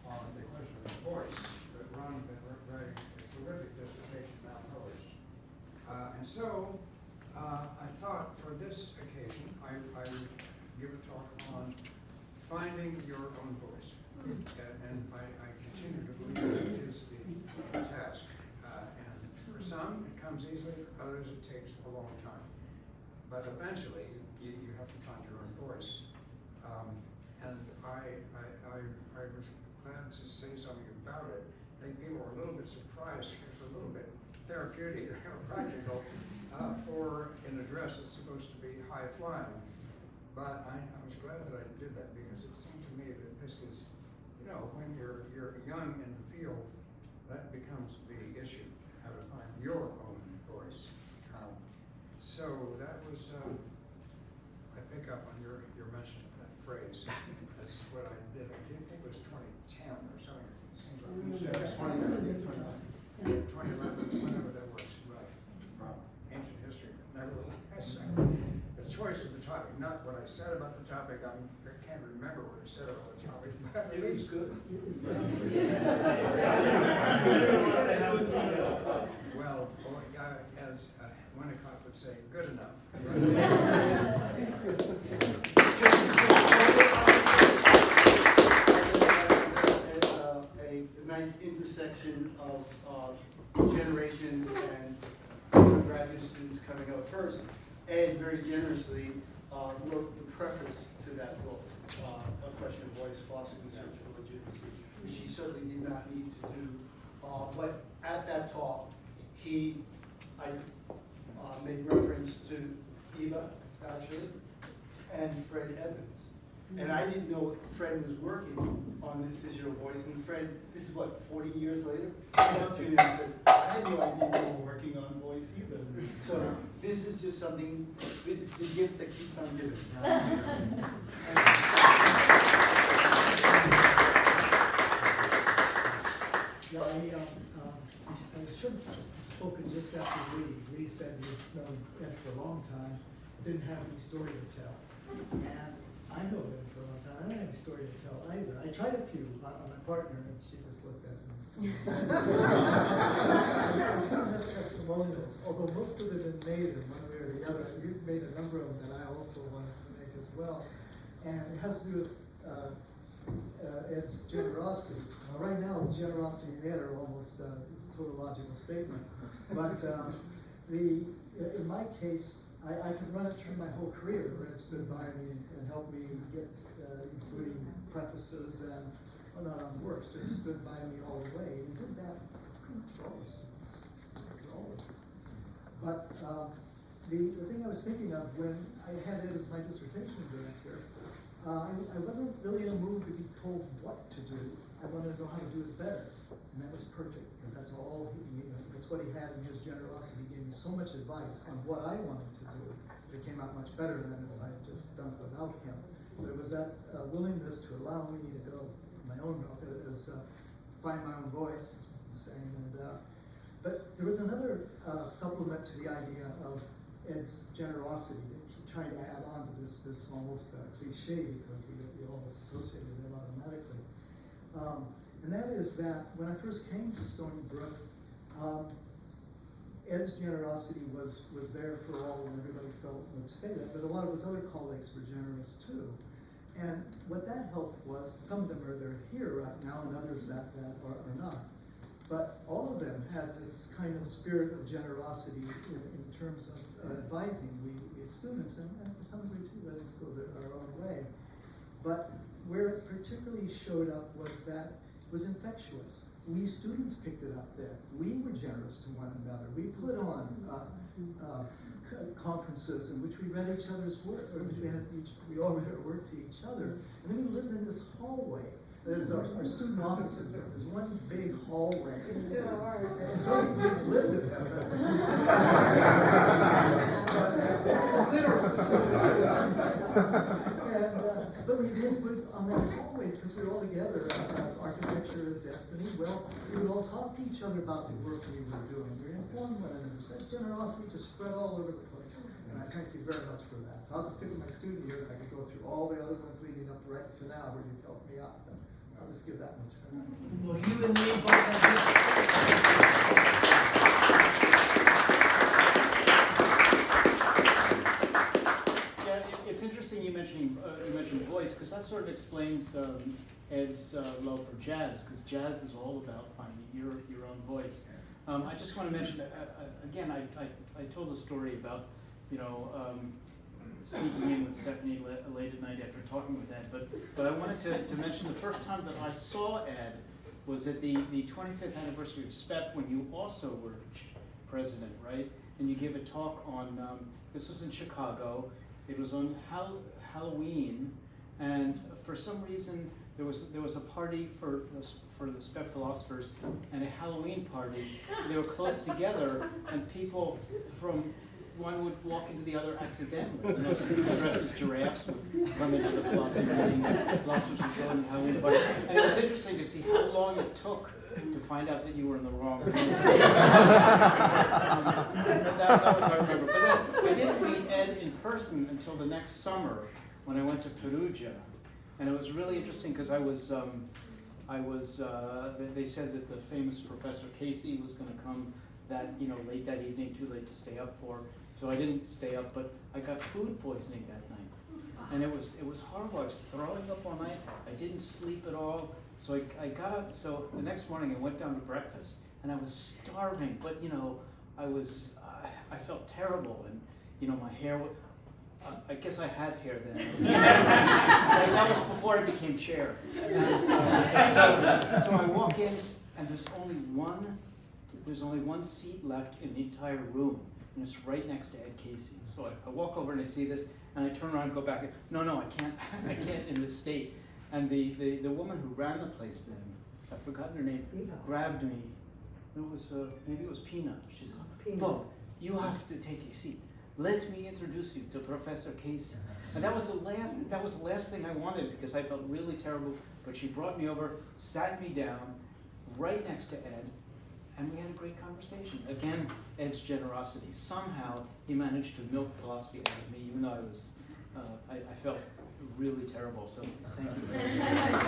[SPEAKER 6] on the question of voice, but Ron had been writing terrific dissertation now published. And so I thought for this occasion I would give a talk on finding your own voice. And I continue to believe that is the task. And for some it comes easily, others it takes a long time. But eventually you have to find your own voice. And I was glad to say something about it. I think people were a little bit surprised. It's a little bit therapeutic, practical, for an address that's supposed to be high-flying. But I was glad that I did that because it seemed to me that this is, when you're young in the field, that becomes the issue, how to find your own voice. So that was, I pick up on your mention of that phrase. That's what I did. I think it was 2010 or something. It seems like it was 2011, whatever that was. Right. Ancient history, but nevertheless, the choice of the topic, not what I said about the topic. I can't remember what I said about the topic, but at least good. Well, as Winnicott would say, good enough.
[SPEAKER 8] A nice intersection of generations and different graduate students coming up. First, Ed very generously wrote the preface to that book, A Question of Voice, Philosophy and Search for Legitimacy, which he certainly did not need to do. But at that talk, I made reference to Eva, actually, and Fred Evans. And I didn't know Fred was working on This Is Your Voice. And Fred, this is what, 40 years later? Came up to me and said, I had no idea you were working on voice either. So this is just something, it's the gift that keeps on giving.
[SPEAKER 11] Yeah, I should have spoken just after Lee. Lee said you've known Ed for a long time, didn't have any story to tell. And I know Ed for a long time. I don't have a story to tell either. I tried a few on my partner, and she just looked at me. I don't have testimonials, although most of them have been made in one way or the other. You've made a number of them that I also wanted to make as well. And it has to do with Ed's generosity. Now, right now, generosity and Ed are almost a tautological statement. But in my case, I could run it through my whole career. Ed stood by me and helped me get, including prefaces and not on works, just stood by me all the way. And he did that for all the students, for all of them. But the thing I was thinking of when I had Ed as my dissertation director, I wasn't really in a mood to be told what to do. I wanted to know how to do it better. And that was perfect, because that's all that's what he had in his generosity. He gave me so much advice on what I wanted to do. It came out much better than if I had just done it without him. But it was that willingness to allow me to go my own route, find my own voice, saying, and
[SPEAKER 8] But there was another supplement to the idea of Ed's generosity that he trying to add on to this almost cliche, because we all associated it automatically. And that is that when I first came to Stony Brook, Ed's generosity was there for all, and everybody felt to say that, but a lot of his other colleagues were generous too. And what that helped was, some of them they're here right now, and others that are not. But all of them had this kind of spirit of generosity in terms of advising we students, and to some degree too, letting us go our own way. But where it particularly showed up was that it was infectious. We students picked it up then. We were generous to one another. We put on conferences in which we read each other's work, or which we all read our work to each other. And then we lived in this hallway. There's our student offices. There's one big hallway. And so we lived in there. But we did on that hallway, because we were all together as architecture as destiny. Well, we would all talk to each other about the work we were doing. We informed one another. So that generosity just spread all over the place. And I thank you very much for that. So I'll just stick with my student years. I could go through all the other ones leading up right to now where you've helped me out. But I'll just give that much credit.
[SPEAKER 11] Well, you and me both have
[SPEAKER 5] It's interesting you mentioned voice, because that sort of explains Ed's love for jazz, because jazz is all about finding your own voice. I just want to mention again. I told the story about sleeping in with Stephanie late at night after talking with Ed, but I wanted to mention the first time that I saw Ed was at the 25th anniversary of SPEP, when you also were president, right? And you gave a talk on this was in Chicago. It was on Halloween, and for some reason there was a party for the SPEP philosophers and a Halloween party. They were close together, and people from one would walk into the other accidentally. People dressed as giraffes would come into the philosophy meeting. The philosophers would go in the Halloween party, and it was interesting to see how long it took to find out that you were in the wrong room. That was I remember. But then I didn't meet Ed in person until the next summer when I went to Perugia, and it was really interesting because they said that the famous Professor Casey was going to come late that evening, too late to stay up for. So I didn't stay up, but I got food poisoning that night, and it was horrible. I was throwing up all night. I didn't sleep at all. So I got up. So the next morning I went down to breakfast, and I was starving. But I felt terrible, and my hair. I guess I had hair then. That was before I became chair. So I walk in, and there's only one seat left in the entire room, and it's right next to Ed Casey. So I walk over and I see this, and I turn around and go back. No, I can't in this state. And the woman who ran the place then, I've forgotten her name, grabbed me. It was maybe it was Pina. She said, "Bob, you have to take a seat. Let me introduce you to Professor Casey." And that was the last thing I wanted, because I felt really terrible. But she brought me over, sat me down, right next to Ed, and we had a great conversation. Again, Ed's generosity. Somehow he managed to milk philosophy out of me, even though I felt really terrible. So thank you very
[SPEAKER 15] much.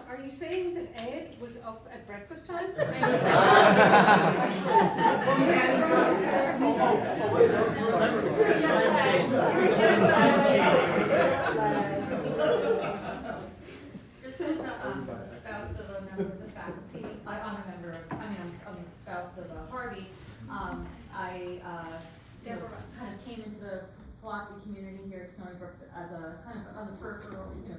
[SPEAKER 15] Are you saying that Ed was up at breakfast time?
[SPEAKER 16] Just as a spouse of a member of the faculty, I'm a spouse of Harvey. I kind of came into the philosophy community here at Stony Brook as a kind of on the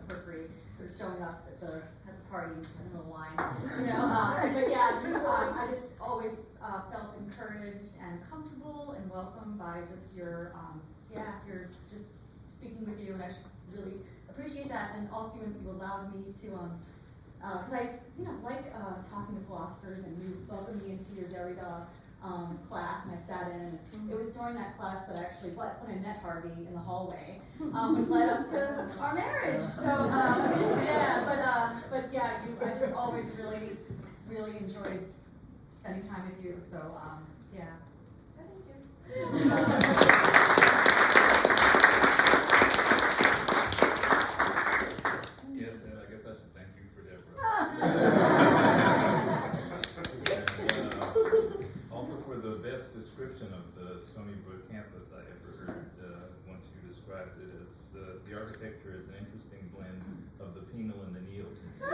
[SPEAKER 16] periphery, sort of showing up at the parties in the line, But yeah, I just always felt encouraged and comfortable and welcomed by just your you're just speaking with you, and I really appreciate that. And also when you allowed me to because I like talking to philosophers, and you welcomed me into your Derrida class, and I sat in. It was during that class that actually, well, that's when I met Harvey in the hallway, which led us to our marriage. So, yeah, but yeah, I just always really, really enjoyed spending time with you. So, yeah. Thank you.
[SPEAKER 17] Yes, and I guess I should thank you for Deborah. And, also for the best description of the Stony Brook campus I ever heard, once you described it as, the architecture is an interesting blend of the penal and the neo. I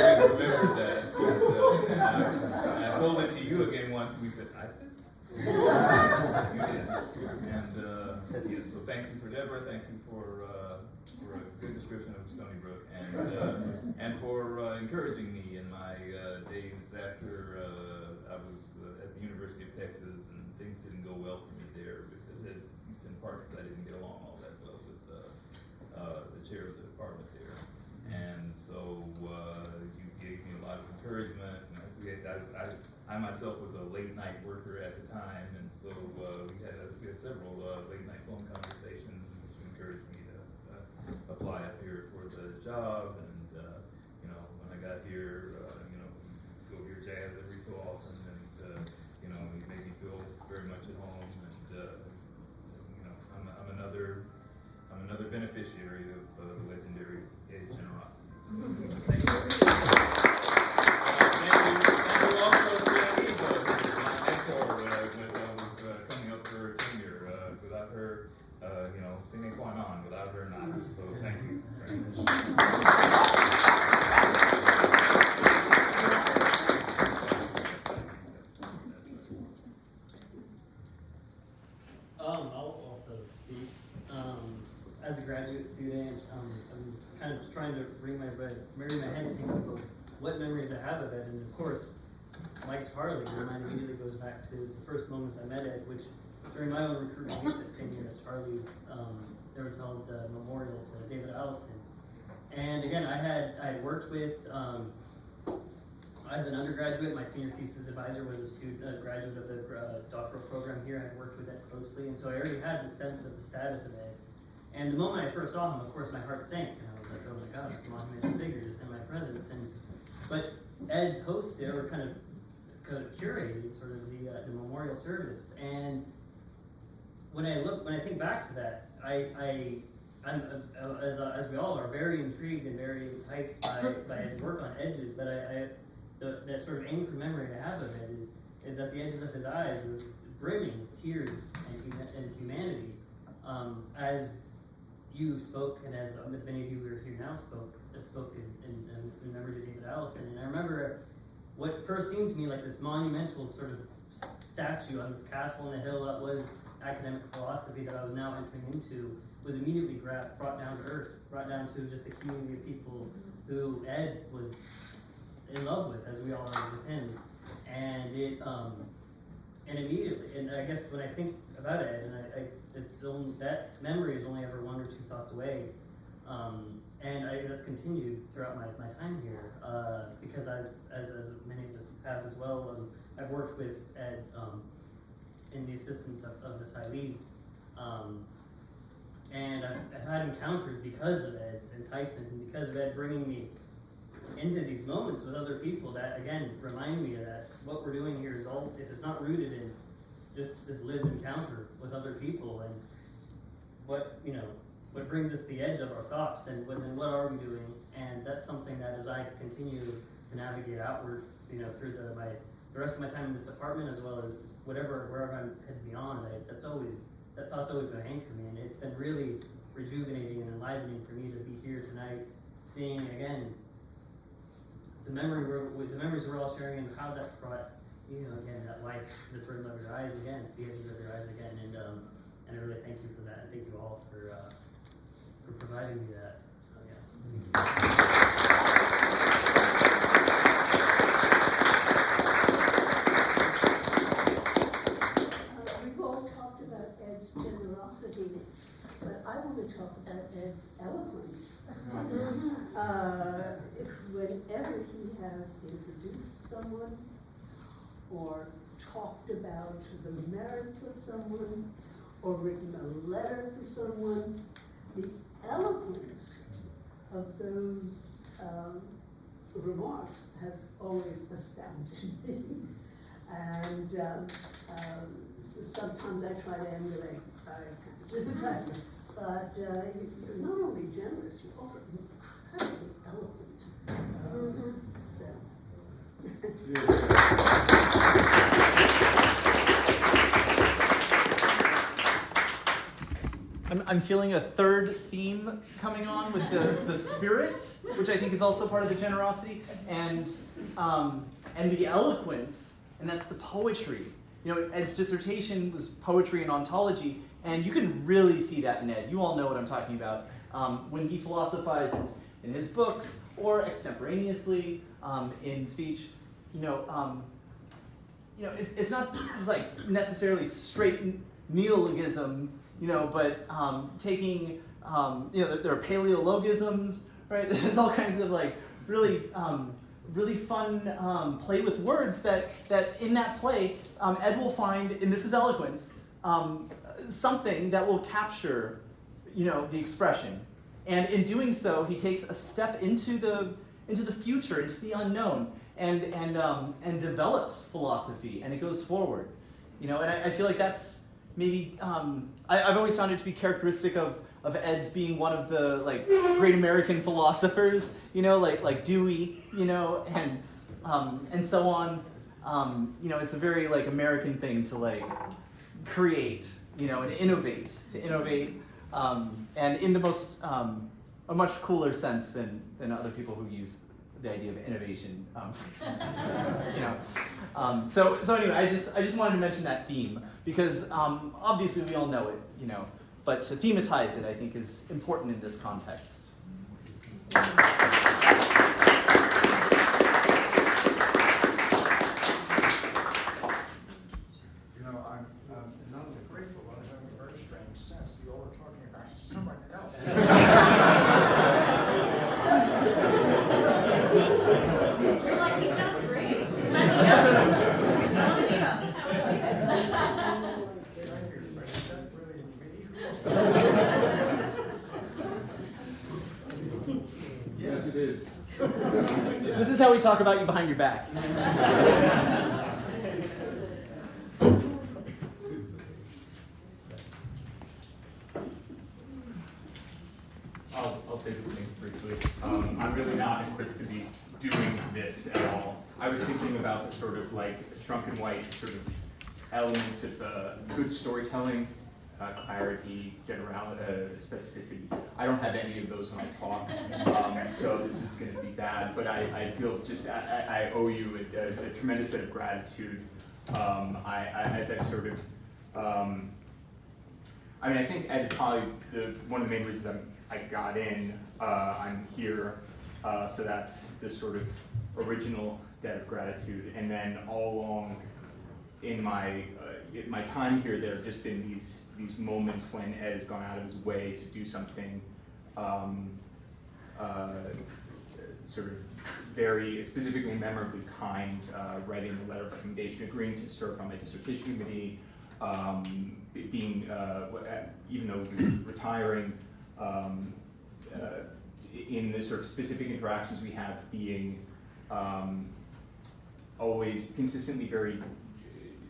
[SPEAKER 17] remembered that, and I told it to you again once, and we said, I said? You did. And yes, so thank you for Deborah, thank you for a good description of Stony Brook, and for encouraging me in my days after I was at the University of Texas, and things didn't go well for me there at Easton Park, because I didn't get along all that well with the chair of the department there. And so you gave me a lot of encouragement. I myself was a late night worker at the time, and so we had several late night phone conversations in which you encouraged me to apply up here for the job. And you know, when I got here, you know, go hear jazz every so often, and you know, it made me feel very much at home. And you know, I'm another beneficiary of the legendary Ed generosity. So, thank you. Thank you also to Eva, my mentor, when I was coming up for tenure. Without her, you know, sine qua non, without her not. So thank you very much.
[SPEAKER 13] I'll also speak. As a graduate student, I'm kind of trying to bring my head and think of what memories I have of it, and of course, like Charlie, my mind immediately goes back to the first moments I met Ed, which during my own recruitment week that same year as Charlie's, there was held the memorial to David Allison. And again, I had worked with, as an undergraduate, my senior thesis advisor was a graduate of the doctoral program here. I had worked with Ed closely, and so I already had the sense of the status of Ed. And the moment I first saw him, of course, my heart sank, and I was like, oh my God, this monumental figure just in my presence. But Ed hosted, or kind of curated sort of the memorial service. And when I think back to that, I'm as we all are, very intrigued and very enticed by Ed's work on edges. But that sort of anchor memory I have of it is at the edges of his eyes, it was brimming with tears and humanity. As you spoke, and as many of you who are here now spoke in memory to David Allison. And I remember what first seemed to me like this monumental sort of statue on this castle on the hill that was academic philosophy that I was now entering into, was immediately brought down to earth, brought down to just a community of people who Ed was in love with, as we all are with him. And and immediately, and I guess when I think about Ed, and that memory is only ever 1 or 2 thoughts away. And that's continued throughout my time here, because as many of us have as well, I've worked with Ed in the assistance of asylees, and I've had encounters because of Ed's enticement and because of Ed bringing me into these moments with other people that, again, remind me of that what we're doing here is all, if it's not rooted in just this lived encounter with other people, and what brings us the edge of our thought, then what are we doing? And that's something that as I continue to navigate outward, through the rest of my time in this department, as well as wherever I'm headed beyond, that thought's always going to anchor me, and it's been really rejuvenating and enlivening for me to be here tonight, seeing again the memories we're all sharing, and how that's brought again that light to the brim of your eyes again, the edges of your eyes again, and I really thank you for that, and thank you all for providing me that. So yeah.
[SPEAKER 12] We've all talked about Ed's generosity, but I want to talk about Ed's eloquence. has introduced someone or talked about the merits of someone or written a letter for someone, the eloquence of those remarks has always astounded me. And sometimes I try to emulate, but you're not only generous, you're also incredibly eloquent. So.
[SPEAKER 18] I'm feeling a third theme coming on with the spirit, which I think is also part of the generosity, and the eloquence, and that's the poetry. You know, Ed's dissertation was poetry and ontology, and you can really see that in Ed. You all know what I'm talking about. When he philosophizes in his books or extemporaneously in speech, it's not just like necessarily straight neologism, but taking, there are paleologisms, right? There's all kinds of like really fun play with words that in that play, Ed will find, and this is eloquence, something that will capture, the expression. And in doing so, he takes a step into the future, into the unknown, and develops philosophy, and it goes forward. And I feel like that's maybe, I've always found it to be characteristic of Ed's being one of the great American philosophers, like Dewey, and so on. It's a very American thing to create, and innovate, and in the most, a much cooler sense than other people who use the idea of innovation. So anyway, I just wanted to mention that theme because obviously we all know it, but to thematize it, I think, is important in this context.
[SPEAKER 6] I'm not only grateful, but I have a very strange sense. You all are talking about someone else.
[SPEAKER 16] You're like, he sounds great.
[SPEAKER 4] Yes, it is.
[SPEAKER 18] This is how we talk about you behind your back.
[SPEAKER 19] I'll say something briefly. I'm really not equipped to be doing this at all. I was thinking about the sort of shrunken white sort of elements of good storytelling, clarity, generality, specificity. I don't have any of those when I talk, so this is going to be bad. But I feel just I owe you a tremendous bit of gratitude. As I sort of, I think Ed is probably one of the main reasons I got in. I'm here, so that's the sort of original debt of gratitude. And then all along in my time here, there have just been these moments when Ed has gone out of his way to do something sort of very specifically memorably kind, writing a letter of recommendation, agreeing to serve on my dissertation committee, being even though he was retiring, in the sort of specific interactions we have, being always consistently very,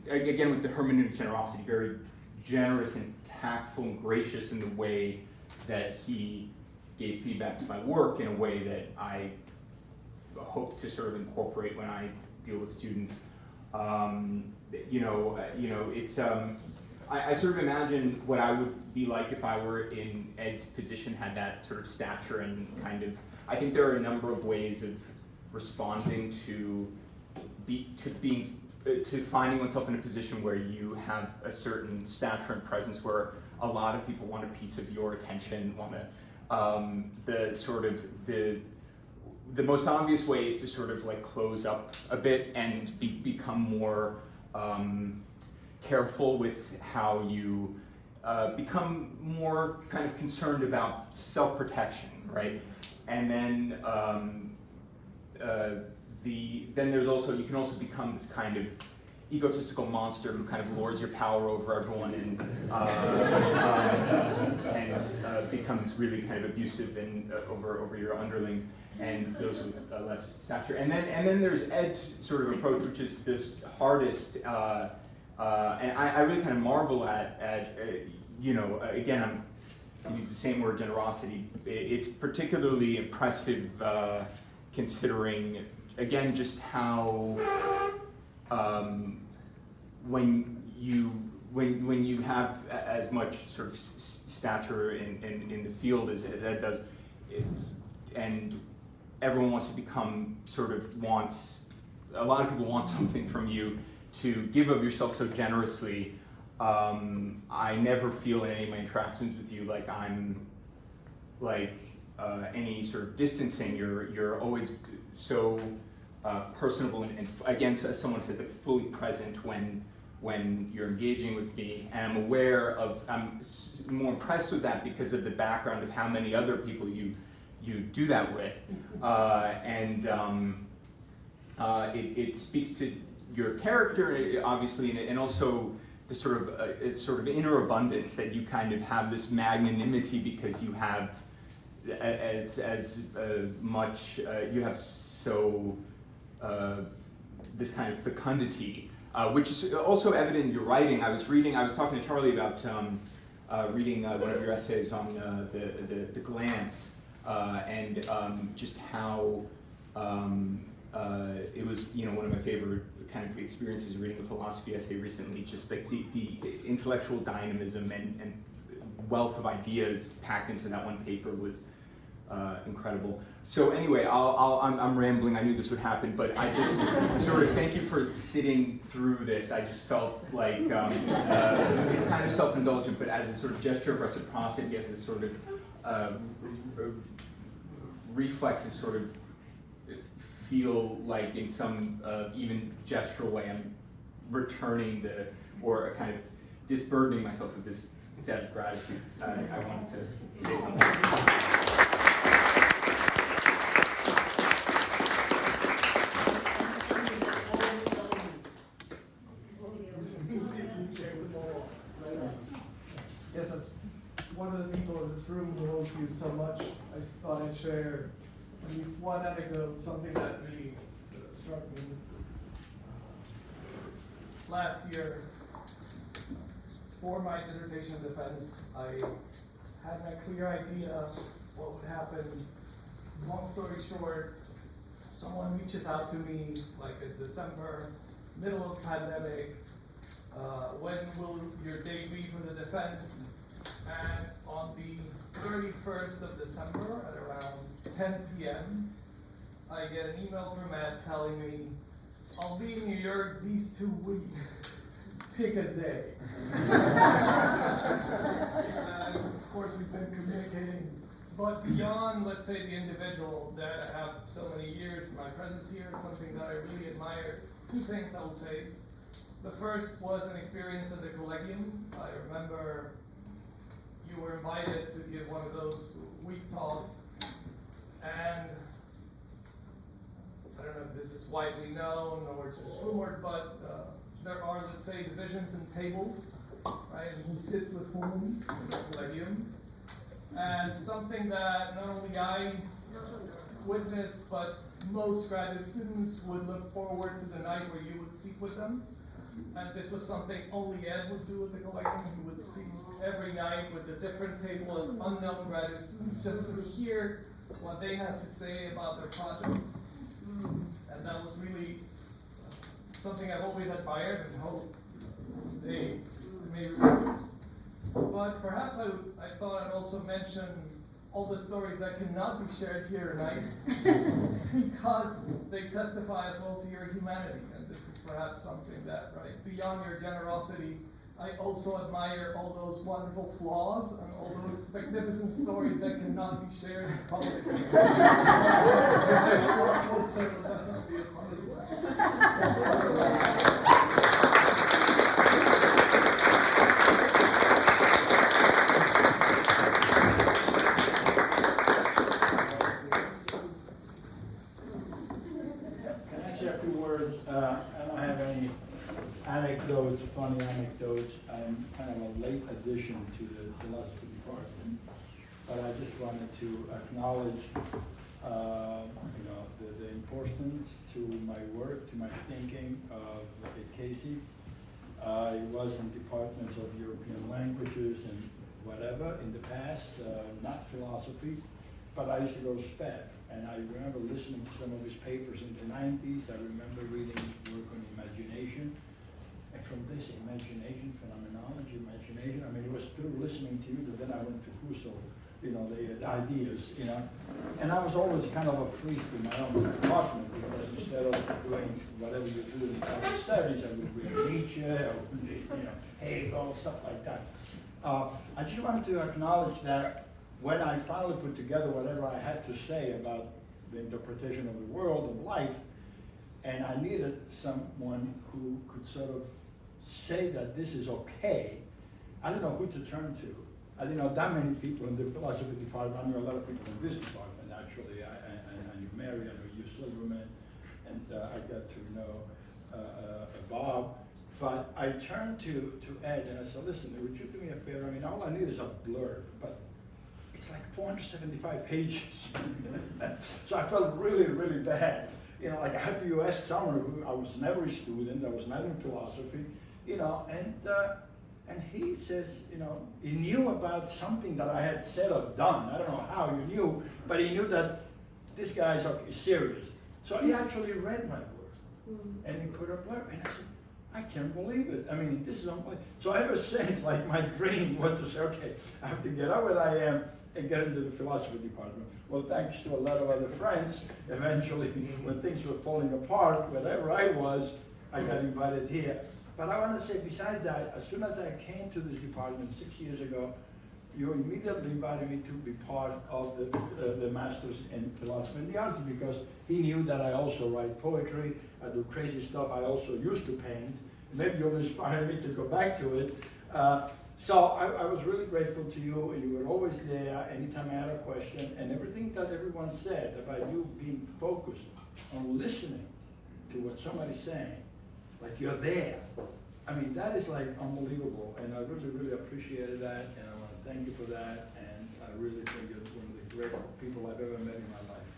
[SPEAKER 19] again with the hermeneutic generosity, very generous and tactful and gracious in the way that he gave feedback to my work in a way that I hope to sort of incorporate when I deal with students. It's I sort of imagine what I would be like if I were in Ed's position, had that sort of stature, and kind of, I think there are a number of ways of responding to finding oneself in a position where you have a certain stature and presence, where a lot of people want a piece of your attention, want to, the most obvious way is to sort of close up a bit and become more careful with how you become more kind of concerned about self-protection, right? And then then there's also, you can also become this kind of egotistical monster who kind of lords your power over everyone and becomes really kind of abusive and over your underlings and those with less stature. And then there's Ed's sort of approach, which is this hardest, and I really kind of marvel at you know, again, I use the same word, generosity. It's particularly impressive considering, again, just how when you have as much sort of stature in the field as Ed does, and everyone wants to become a lot of people want something from you to give of yourself so generously. I never feel in any of my interactions with you like I'm any sort of distancing. You're always so personable and again, as someone said, like fully present when you're engaging with me, and I'm more impressed with that because of the background of how many other people you do that with, it speaks to your character, obviously, and also the sort of inner abundance that you kind of have this magnanimity because you have much you have so this kind of fecundity, which is also evident in your writing. I was talking to Charlie about reading one of your essays on the glance, and just how it was, you know, one of my favorite kind of experiences reading a philosophy essay recently. Just like the intellectual dynamism and wealth of ideas packed into that one paper was incredible. So anyway, I'm rambling. I knew this would happen, but I just sort of thank you for sitting through this. I just felt like it's kind of self-indulgent, but as a sort of gesture of reciprocity, as a sort of reflexes, sort of feel like in some even gestural way I'm returning or kind of disburdening myself with this debt of gratitude. I wanted to say something.
[SPEAKER 3] Yes, as one of the people in this room who knows you so much, I thought I'd share at least one anecdote, something that really struck me. Last year, for my dissertation defense, I had a clear idea of what would happen. Long story short, someone reaches out to me like in December, middle of pandemic, when will your date be for the defense? And on the 31st of December at around 10 p.m., I get an email from Ed telling me, I'll be in New York these 2 weeks, pick a day. And of course we've been communicating, but beyond, let's say, the individual that I have so many years, my presence here is something that I really admire. 2 things I will say. The first was an experience at the Collegium. I remember you were invited to give one of those week talks, and I don't know if this is widely known or just rumored, but there are, let's say, divisions and tables, right, and who sits with whom in the Collegium. And something that not only I witnessed, but most graduate students would look forward to the night where you would sit with them. And this was something only Ed would do at the Collegium. He would sit every night with a different table of unknown graduate students just to hear what they had to say about their projects. And that was really something I've always admired and hope someday it may reproduce. But perhaps I thought I'd also mention all the stories that cannot be shared here tonight because they testify as well to your humanity. And this is perhaps something that, right, beyond your generosity, I also admire all those wonderful flaws and all those magnificent stories that cannot be shared in public. Also, definitely a part of
[SPEAKER 11] Can I
[SPEAKER 20] I don't have any anecdotes, funny anecdotes. I'm kind of a late addition to the philosophy department, but I just wanted to acknowledge, the importance to my work, to my thinking of Casey. I was in departments of European languages and whatever in the past, not philosophy, but I used to go to SPED. And I remember listening to some of his papers in the 90s. I remember reading his work on imagination. And from this, imagination, phenomenology, imagination, I mean, it was through listening to you that then I went to Husserl, the ideas, And I was always kind of a freak in my own department, because instead of doing whatever you do in private studies, I would read Nietzsche, or, Hegel, stuff like that. I just wanted to acknowledge that when I finally put together whatever I had to say about the interpretation of the world, of life, and I needed someone who could sort of say that this is okay, I didn't know who to turn to. I didn't know that many people in the philosophy department. I knew a lot of people in this department, actually. I knew Mary, I knew you, Silverman, and I got to know Bob. But I turned to Ed and I said, listen, would you do me a favor? I mean, all I need is a blurb, but it's like 475 pages. So I felt really, really bad. Like how do you ask someone who I was never a student, I was not in philosophy, and he says, he knew about something that I had said or done. I don't know how you knew, but he knew that this guy's serious. So he actually read my work, and he put a blurb, and I said, I can't believe it. I mean, this is unbelievable. So ever since, like my dream was to say, okay, I have to get out where I am and get into the philosophy department. Well, thanks to a lot of other friends, eventually, when things were falling apart, wherever I was, I got invited here. But I want to say, besides that, as soon as I came to this department 6 years ago, you immediately invited me to be part of the Masters in Philosophy and the Arts, because he knew that I also write poetry, I do crazy stuff, I also used to paint. Maybe you'll inspire me to go back to it. So I was really grateful to you, and you were always there anytime I had a question, and everything that everyone said about you being focused on listening to what somebody's saying, like you're there. I mean, that is like unbelievable, and I really, really appreciated that, and I want to thank you for that, and I really think you're one of the great people I've ever met in my life.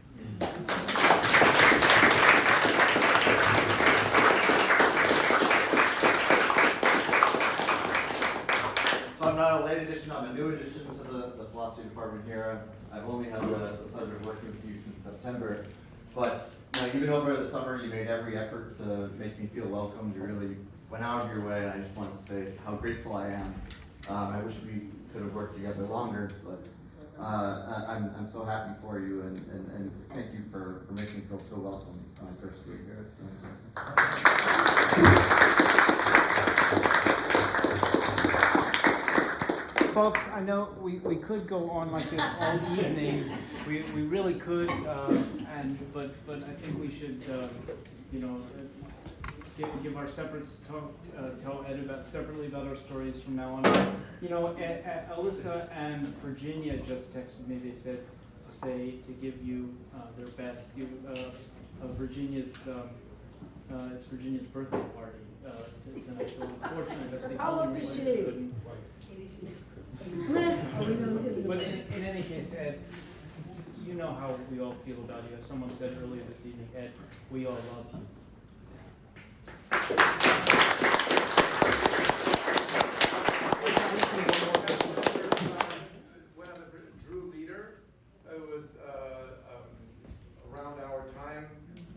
[SPEAKER 21] So I'm not a late addition, I'm a new addition to the philosophy department here. I've only had the pleasure of working with you since September, but even over the summer, you made every effort to make me feel welcome. You really went out of your way, and I just wanted to say how grateful I am. I wish we could have worked together longer, but I'm so happy for you, and thank you for making me feel so welcome when I first came here.
[SPEAKER 5] Folks, I know we could go on like this all evening. We really could, but I think we should give our separate talk, tell Ed separately about our stories from now on. Alyssa and Virginia just texted me. They said to give you their best. Virginia's it's Virginia's birthday party tonight. So unfortunately,
[SPEAKER 12] How old is she?
[SPEAKER 5] But in any case, Ed, you know how we all feel about you. As someone said earlier this evening, Ed, we all love you.
[SPEAKER 9] One of the Drew leader, it was around our time,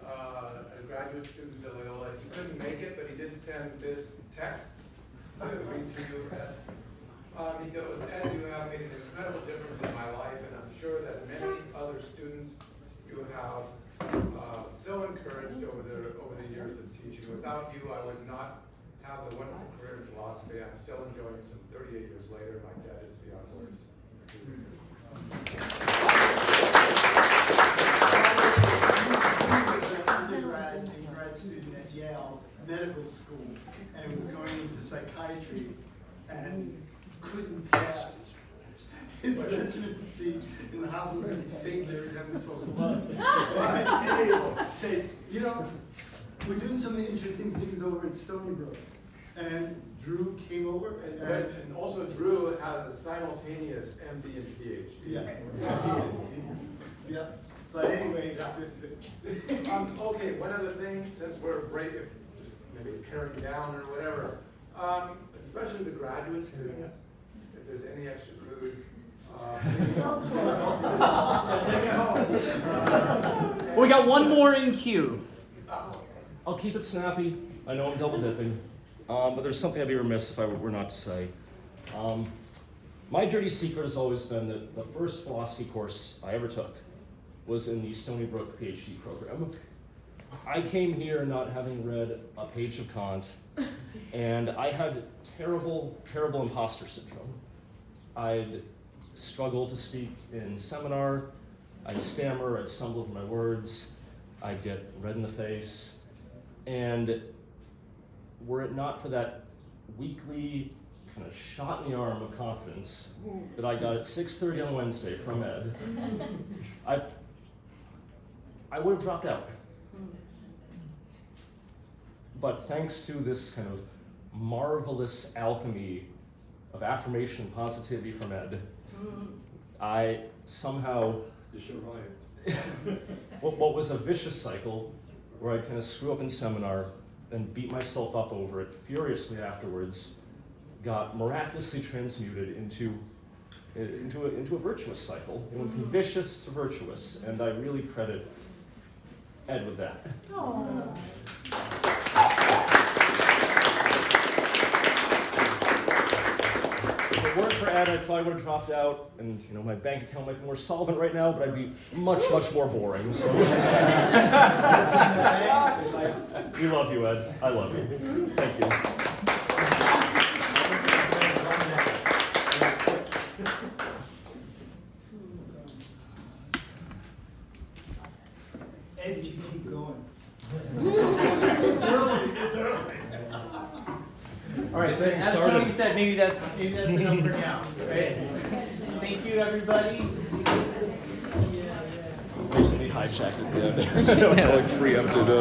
[SPEAKER 9] a graduate student at Loyola. He couldn't make it, but he did send this text to read to you. He goes, Ed, you have made an incredible difference in my life, and I'm sure that many other students you have so encouraged over the years of teaching. Without you, I would not have the wonderful career in philosophy I'm still enjoying some 38 years later. My debt is beyond words.
[SPEAKER 8] Grad student at Yale Medical School, and was going into psychiatry, and couldn't pass his residency in the hospital because he faked they were having this whole blood. Said, we're doing some interesting things over at Stony Brook. And Drew came over
[SPEAKER 9] And also Drew has a simultaneous MD and PhD.
[SPEAKER 8] Yeah. Yeah, but anyway.
[SPEAKER 9] Okay, one other thing, since we're just maybe paring down or whatever, especially the graduate students, if there's any extra food,
[SPEAKER 18] We got one more in queue.
[SPEAKER 7] I'll keep it snappy. I know I'm double dipping, but there's something I'd be remiss if I were not to say. My dirty secret has always been that the first philosophy course I ever took was in the Stony Brook PhD program. I came here not having read a page of Kant, and I had terrible, terrible imposter syndrome. I'd struggle to speak in seminar, I'd stammer, I'd stumble over my words, I'd get red in the face, and were it not for that weekly kind of shot in the arm of confidence that I got at 6:30 on Wednesday from Ed, I would have dropped out. But thanks to this kind of marvelous alchemy of affirmation and positivity from Ed, I somehow,
[SPEAKER 20] You survived.
[SPEAKER 7] what was a vicious cycle where I'd kind of screw up in seminar and beat myself up over it furiously afterwards, got miraculously transmuted into a virtuous cycle. It went from vicious to virtuous, and I really credit Ed with that. If it weren't for Ed, I probably would have dropped out, and my bank account might be more solvent right now, but I'd be much, much more boring. So. We love you, Ed. I love you. Thank you.
[SPEAKER 8] Ed, you keep going.
[SPEAKER 18] It's early. All right,
[SPEAKER 7] Just
[SPEAKER 18] but
[SPEAKER 7] getting
[SPEAKER 18] as
[SPEAKER 7] started.
[SPEAKER 18] Tony said, maybe that's enough for now. Right? Thank you, everybody.
[SPEAKER 7] Recently hijacked at the end. It's like preempted.